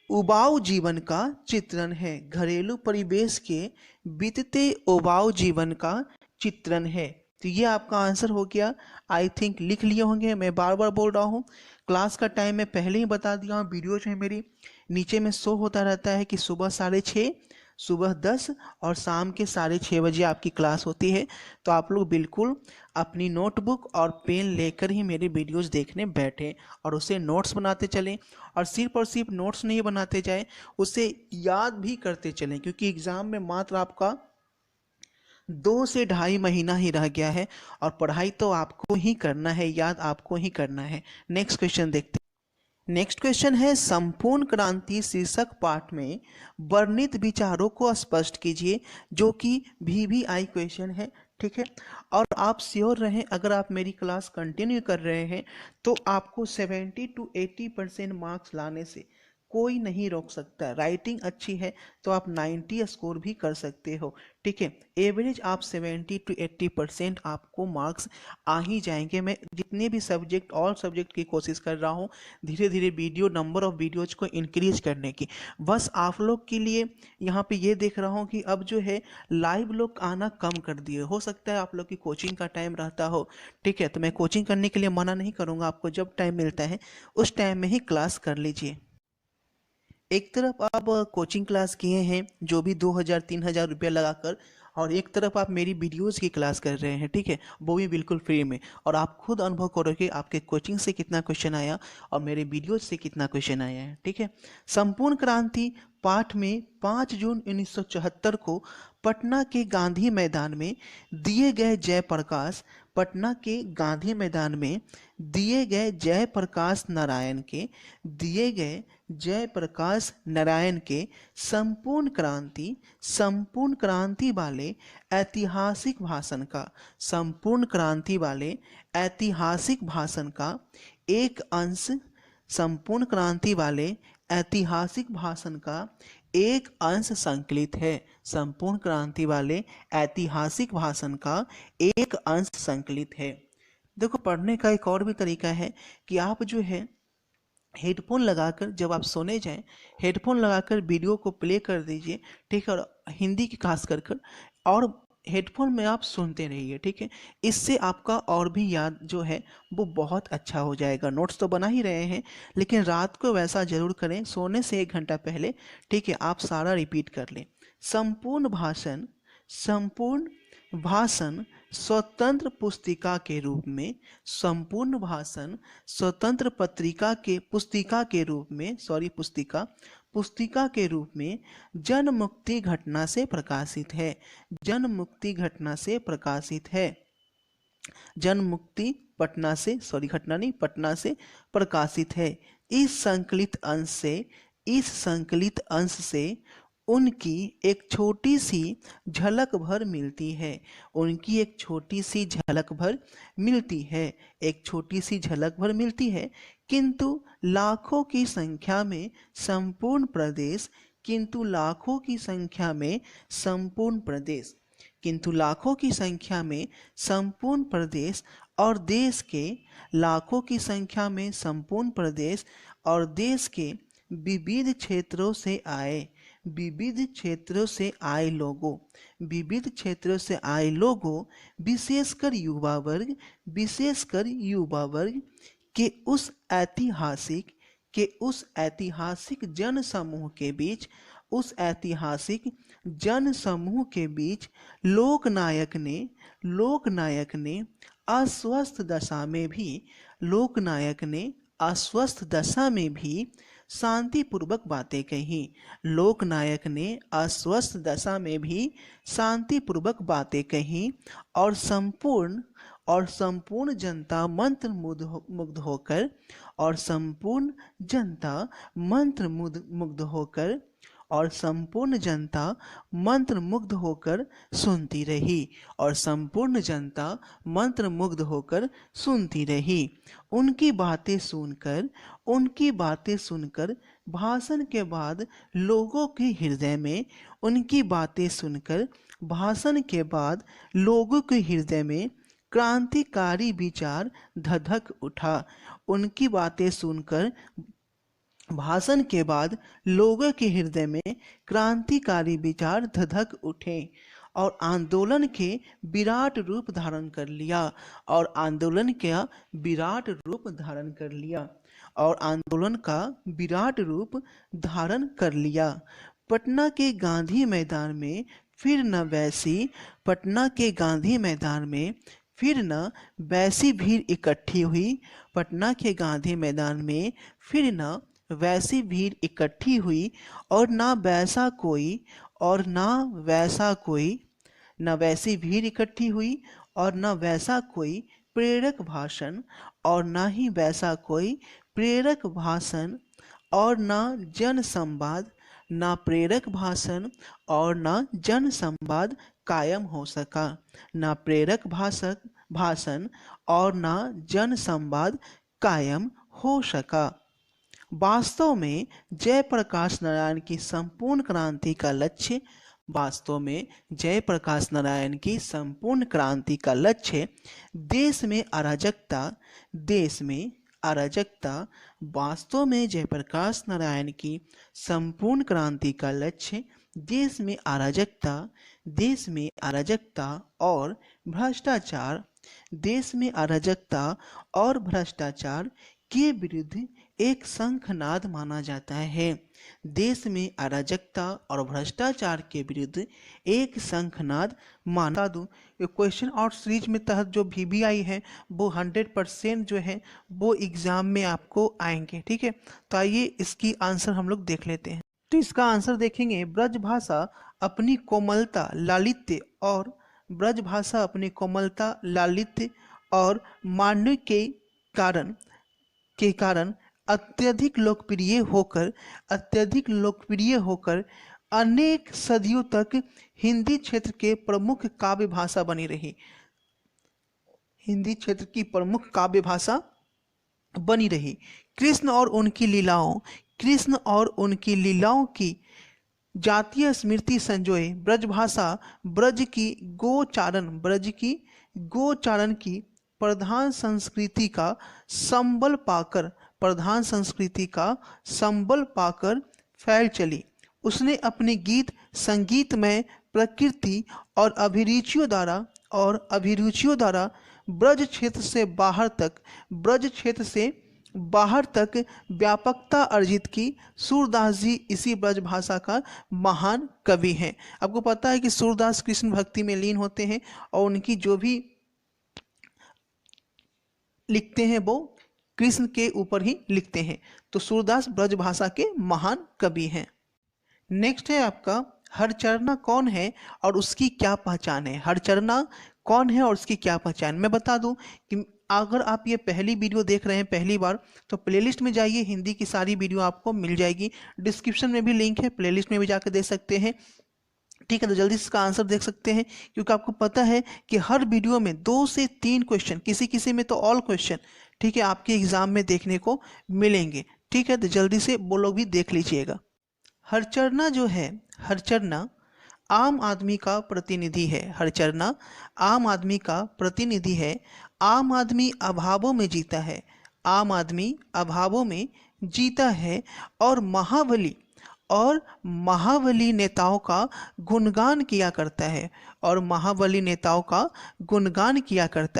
उबाऊ जीवन का चित्रण है। घरेलू परिवेश के बीतते उबाऊ जीवन का चित्रण है। तो ये आपका आंसर हो गया। आई थिंक लिख लिए होंगे, मैं बार बार बोल रहा हूँ। क्लास का टाइम मैं पहले ही बता दिया हूँ, वीडियो जो है मेरी नीचे में शो होता रहता है कि सुबह 6:30, सुबह 10 और शाम के 6:30 बजे आपकी क्लास होती है। तो आप लोग बिल्कुल अपनी नोटबुक और पेन लेकर ही मेरी वीडियोस देखने बैठें और उसे नोट्स बनाते चलें, और सिर्फ नोट्स नहीं बनाते जाएं, उसे याद भी करते चलें, क्योंकि एग्ज़ाम में मात्र आपका 2 से 2.5 महीना ही रह गया है और पढ़ाई तो आपको ही करना है, याद आपको ही करना है। नेक्स्ट क्वेश्चन देखते हैं। नेक्स्ट क्वेश्चन है, संपूर्ण क्रांति शीर्षक पाठ में वर्णित विचारों को स्पष्ट कीजिए, जो कि VVI क्वेश्चन है। ठीक है, और आप श्योर रहें, अगर आप मेरी क्लास कंटिन्यू कर रहे हैं तो आपको 70 to 80% मार्क्स लाने से कोई नहीं रोक सकता। राइटिंग अच्छी है तो आप 90 स्कोर भी कर सकते हो। ठीक है, एवरेज आप 70 to 80% आपको मार्क्स आ ही जाएंगे। मैं जितने भी सब्जेक्ट, ऑल सब्जेक्ट की कोशिश कर रहा हूँ धीरे धीरे वीडियो, नंबर ऑफ वीडियोज को इंक्रीज करने की। बस आप लोग के लिए यहाँ पे ये देख रहा हूँ कि अब जो है लाइव लोग आना कम कर दिए। हो सकता है आप लोग की कोचिंग का टाइम रहता हो। ठीक है, तो मैं कोचिंग करने के लिए मना नहीं करूँगा, आपको जब टाइम मिलता है उस टाइम में ही क्लास कर लीजिए। एक तरफ आप कोचिंग क्लास किए हैं जो भी 2,000-3,000 रुपया लगाकर, और एक तरफ आप मेरी वीडियोस की क्लास कर रहे हैं। ठीक है, वो भी बिल्कुल फ्री में, और आप खुद अनुभव करोगे आपके कोचिंग से कितना क्वेश्चन आया और मेरे वीडियोस से कितना क्वेश्चन आया है। ठीक है, संपूर्ण क्रांति पाठ में 5 जून 1974 को पटना के गांधी मैदान में दिए गए जयप्रकाश नारायण के संपूर्ण क्रांति वाले ऐतिहासिक भाषण का एक अंश संपूर्ण क्रांति वाले ऐतिहासिक भाषण का एक अंश संकलित है। संपूर्ण क्रांति वाले ऐतिहासिक भाषण का एक अंश संकलित है। देखो, पढ़ने का एक और भी तरीका है कि आप जो है हेडफोन लगाकर, जब आप सोने जाएं, हेडफोन लगाकर वीडियो को प्ले कर दीजिए। ठीक है, और हिंदी की खास कर और हेडफोन में आप सुनते रहिए। ठीक है, इससे आपका और भी याद जो है वो बहुत अच्छा हो जाएगा। नोट्स तो बना ही रहे हैं, लेकिन रात को वैसा जरूर करें, सोने से 1 घंटा पहले। ठीक है, आप सारा रिपीट कर लें। संपूर्ण भाषण स्वतंत्र पुस्तिका के रूप में, संपूर्ण भाषण स्वतंत्र पुस्तिका के रूप में जनमुक्ति घटना से प्रकाशित है। पटना से प्रकाशित है। इस संकलित अंश से उनकी एक छोटी सी झलक भर मिलती है, किंतु लाखों की संख्या में संपूर्ण प्रदेश और देश के विविध क्षेत्रों से आए लोगों, विशेषकर युवा वर्ग के उस ऐतिहासिक जन समूह के बीच लोकनायक ने अस्वस्थ दशा में भी
शांतिपूर्वक बातें कहीं। लोकनायक ने अस्वस्थ दशा में भी शांतिपूर्वक बातें कहीं और संपूर्ण जनता मुग्ध होकर और संपूर्ण जनता मुग्ध होकर और संपूर्ण जनता मंत्रमुग्ध होकर सुनती रही और संपूर्ण जनता मंत्रमुग्ध होकर सुनती रही। उनकी बातें सुनकर भाषण के बाद लोगों के हृदय में क्रांतिकारी विचार धधक उठा। उनकी बातें सुनकर भाषण के बाद लोगों के हृदय में क्रांतिकारी विचार धधक उठे और आंदोलन के विराट रूप धारण कर लिया और आंदोलन का विराट रूप धारण कर लिया। पटना के गांधी मैदान में फिर न वैसी भीड़ इकट्ठी हुई। पटना के गांधी मैदान में फिर न वैसी भीड़ इकट्ठी हुई और न वैसी भीड़ इकट्ठी हुई और न वैसा कोई प्रेरक भाषण और न ही वैसा कोई प्रेरक भाषण और न जन संवाद कायम हो सका। न प्रेरक भाषण और न जन संवाद कायम हो सका। वास्तव में जयप्रकाश नारायण की संपूर्ण क्रांति का लक्ष्य देश में अराजकता वास्तव में जयप्रकाश नारायण की संपूर्ण क्रांति का लक्ष्य देश में अराजकता और भ्रष्टाचार के विरुद्ध एक शंखनाद माना जाता है। देश में अराजकता और भ्रष्टाचार के विरुद्ध एक शंखनाद माना दूं। ये क्वेश्चन और सीरीज में तहत जो VBI है वो 100% जो है वो एग्जाम में आपको आएंगे। ठीक है, तो आइए इसकी आंसर हम लोग देख लेते हैं। तो इसका आंसर देखेंगे, ब्रजभाषा अपनी कोमलता लालित्य और मांडव्य के कारण अत्यधिक लोकप्रिय होकर अनेक सदियों तक हिंदी क्षेत्र के प्रमुख काव्य भाषा बनी रही। कृष्ण और उनकी लीलाओं की जातीय स्मृति संजोए ब्रजभाषा ब्रज की गोचारण की प्रधान संस्कृति का संबल पाकर फैल चली। उसने अपने गीत संगीत में प्रकृति और अभिरुचियों द्वारा ब्रज क्षेत्र से बाहर तक व्यापकता अर्जित की। सूरदास जी इसी ब्रज भाषा का महान कवि हैं। आपको पता है कि सूरदास कृष्ण भक्ति में लीन होते हैं और उनकी जो भी लिखते हैं वो कृष्ण के ऊपर ही लिखते हैं। तो सूरदास ब्रज भाषा के महान कवि हैं। नेक्स्ट है आपका, हरचरना कौन है और उसकी क्या पहचान है। हरचरना कौन है और उसकी क्या पहचान। मैं बता दूं कि अगर आप ये पहली वीडियो देख रहे हैं पहली बार तो प्लेलिस्ट में जाइए, हिंदी की सारी वीडियो आपको मिल जाएगी। डिस्क्रिप्शन में भी लिंक है, प्लेलिस्ट में भी जाकर देख सकते हैं। ठीक है, तो जल्दी से इसका आंसर देख सकते हैं, क्योंकि आपको पता है कि हर वीडियो में 2 से 3 क्वेश्चन, किसी में तो ऑल क्वेश्चन, ठीक है, आपके एग्जाम में देखने को मिलेंगे। ठीक है, तो जल्दी से वो लोग भी देख लीजिएगा। हरचरना जो है, हरचरना आम आदमी का प्रतिनिधि है। हरचरना आम आदमी का प्रतिनिधि है। आम आदमी अभावों में जीता है। आम आदमी अभावों में जीता है और महाबली नेताओं का गुणगान किया करता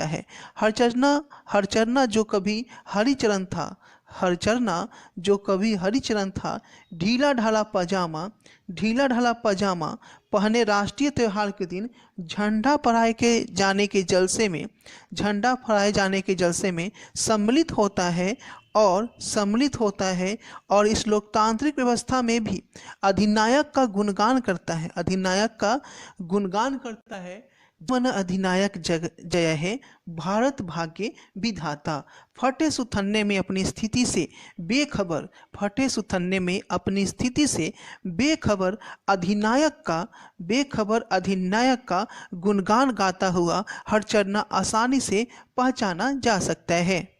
है। हरचरना जो कभी हरिचरण था,
हरचरना जो कवि हरिचरण था, ढीला ढाला पजामा पहने राष्ट्रीय त्योहार के दिन झंडा फहराए जाने के जलसे में सम्मिलित होता है और इस लोकतांत्रिक व्यवस्था में भी अधिनायक का गुणगान करता है। मन अधिनायक जय है, भारत भाग्य विधाता। फटे सुथन्ने में अपनी स्थिति से बेखबर अधिनायक का गुणगान गाता हुआ हरचरना आसानी से पहचाना जा सकता है।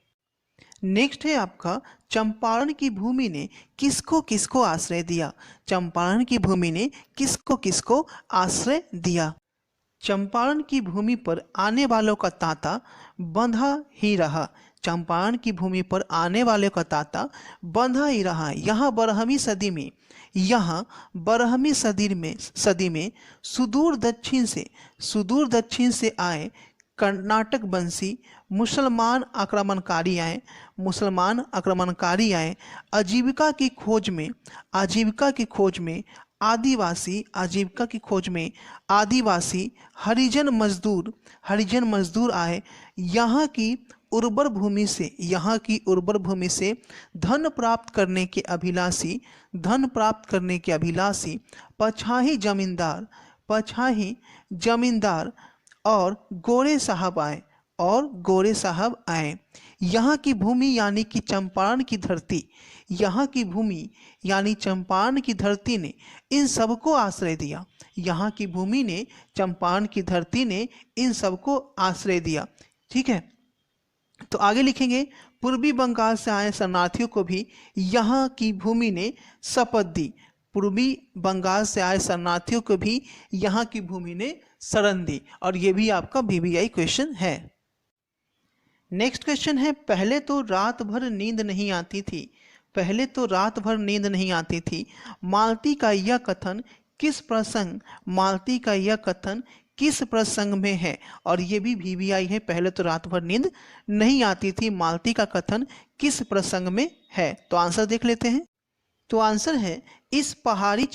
नेक्स्ट है आपका, चंपारण की भूमि ने किसको किसको आश्रय दिया। चंपारण की भूमि ने किसको किसको आश्रय दिया। चंपारण की भूमि पर आने वालों का तांता बंधा ही रहा। चंपारण की भूमि पर आने वाले का तांता बंधा ही रहा। यहाँ बारहवीं सदी में सुदूर दक्षिण से आए कर्नाटक वंशी मुसलमान आक्रमणकारी आए। आजीविका की आदिवासी हरिजन मजदूर आए। यहाँ की उर्वर भूमि से धन प्राप्त करने के अभिलाषी पछाही जमींदार और गोरे साहब आए। यहाँ की भूमि यानी कि चंपारण की धरती ने इन सबको आश्रय दिया। यहाँ की भूमि ने चंपारण की धरती ने इन सबको आश्रय दिया। ठीक है, तो आगे लिखेंगे, पूर्वी बंगाल से आए शरणार्थियों को भी यहाँ की भूमि ने शपथ दी। पूर्वी बंगाल से आए शरणार्थियों को भी यहाँ की भूमि ने शरण दी। और ये भी आपका VBI क्वेश्चन है। नेक्स्ट क्वेश्चन है, पहले तो रात भर नींद नहीं आती थी। मालती का यह कथन किस प्रसंग में है। और ये भी VBI है, पहले तो रात भर नींद नहीं आती थी, मालती का कथन किस प्रसंग में है। तो आंसर देख लेते हैं। तो आंसर है, इस पहाड़ी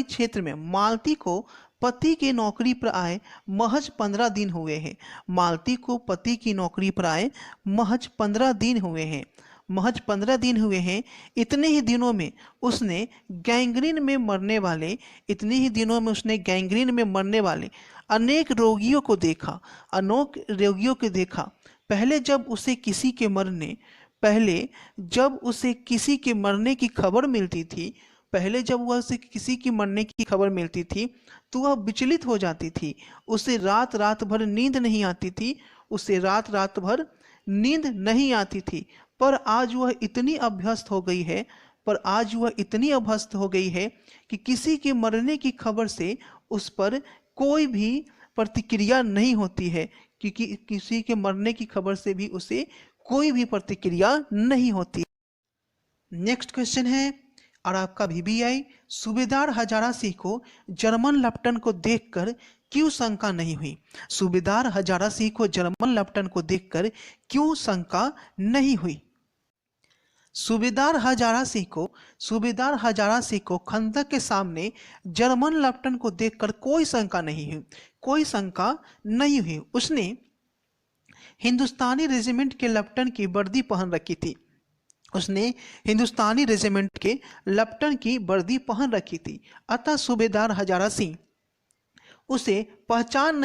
क्षेत्र में मालती को पति की नौकरी पर आए महज 15 दिन हुए हैं। मालती को पति की नौकरी पर आए महज 15 दिन हुए हैं। इतने ही दिनों में उसने गैंग्रीन में मरने वाले अनेक रोगियों को देखा। पहले जब उसे किसी के मरने की खबर मिलती थी तो वह विचलित हो जाती थी। उसे रात भर नींद नहीं आती थी। पर आज वह इतनी अभ्यस्त हो गई है कि किसी के मरने की खबर से उस पर कोई भी प्रतिक्रिया नहीं होती है। क्योंकि किसी के मरने की खबर से भी उसे कोई भी प्रतिक्रिया नहीं होती। नेक्स्ट क्वेश्चन है और आपका VBI, सूबेदार हजारा सिंह को जर्मन लेफ्टिनेंट को देखकर क्यों शंका नहीं हुई। सूबेदार हजारा सिंह को जर्मन लेफ्टिनेंट को देखकर क्यों शंका नहीं हुई। सूबेदार हजारा सिंह को खंदक के सामने जर्मन लेफ्टिनेंट को देखकर कोई शंका नहीं हुई। उसने हिंदुस्तानी रेजिमेंट के लेफ्टिनेंट की वर्दी पहन रखी थी। अतः सूबेदार हजारा सिंह उसे पहचान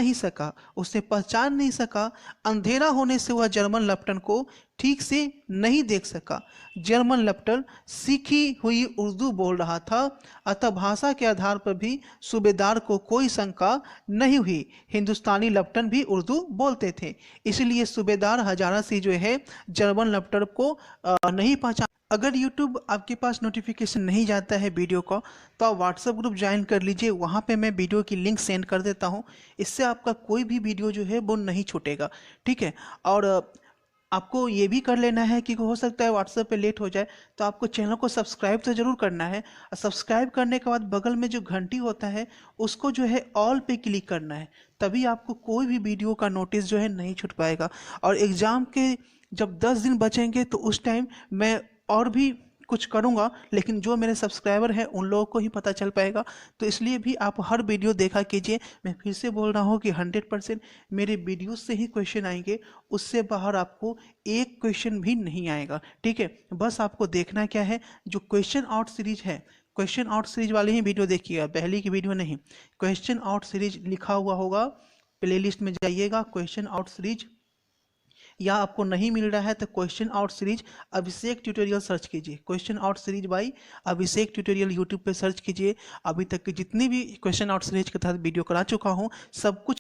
नहीं सका। अंधेरा होने से वह जर्मन लेफ्टिनेंट को ठीक से नहीं देख सका। जर्मन लेफ्टिनेंट सीखी हुई उर्दू बोल रहा था, अतः भाषा के आधार पर भी सूबेदार को कोई शंका नहीं हुई। हिंदुस्तानी लेफ्टिनेंट भी उर्दू बोलते थे, इसलिए सूबेदार हजारा सिंह जो है जर्मन लेफ्टिनेंट को नहीं पहचान। अगर YouTube आपके पास नोटिफिकेशन नहीं जाता है वीडियो का, तो आप व्हाट्सएप ग्रुप ज्वाइन कर लीजिए। वहाँ पे मैं वीडियो की लिंक सेंड कर देता हूँ। इससे आपका कोई भी वीडियो जो है वो नहीं छूटेगा। ठीक है, और
आपको ये भी कर लेना है कि हो सकता है व्हाट्सएप पे लेट हो जाए, तो आपको चैनल को सब्सक्राइब तो ज़रूर करना है। और सब्सक्राइब करने के बाद बगल में जो घंटी होता है उसको जो है ऑल पे क्लिक करना है, तभी आपको कोई भी वीडियो का नोटिस जो है नहीं छूट पाएगा। और एग्ज़ाम के जब 10 दिन बचेंगे तो उस टाइम मैं और भी कुछ करूँगा, लेकिन जो मेरे सब्सक्राइबर हैं उन लोगों को ही पता चल पाएगा। तो इसलिए भी आप हर वीडियो देखा कीजिए। मैं फिर से बोल रहा हूँ कि 100% मेरे वीडियो से ही क्वेश्चन आएंगे, उससे बाहर आपको एक क्वेश्चन भी नहीं आएगा। ठीक है, बस आपको देखना क्या है, जो क्वेश्चन आउट सीरीज है, क्वेश्चन आउट सीरीज वाली ही वीडियो देखिएगा, पहले की वीडियो नहीं। क्वेश्चन आउट सीरीज लिखा हुआ होगा, प्लेलिस्ट में जाइएगा, क्वेश्चन आउट सीरीज, या आपको नहीं मिल रहा है तो क्वेश्चन आउट सीरीज अभिषेक ट्यूटोरियल सर्च कीजिए। Question out series by Abhishek tutorial YouTube पे सर्च कीजिए। अभी तक की जितनी भी क्वेश्चन आउट सीरीज के तहत वीडियो करा चुका हूँ सब कुछ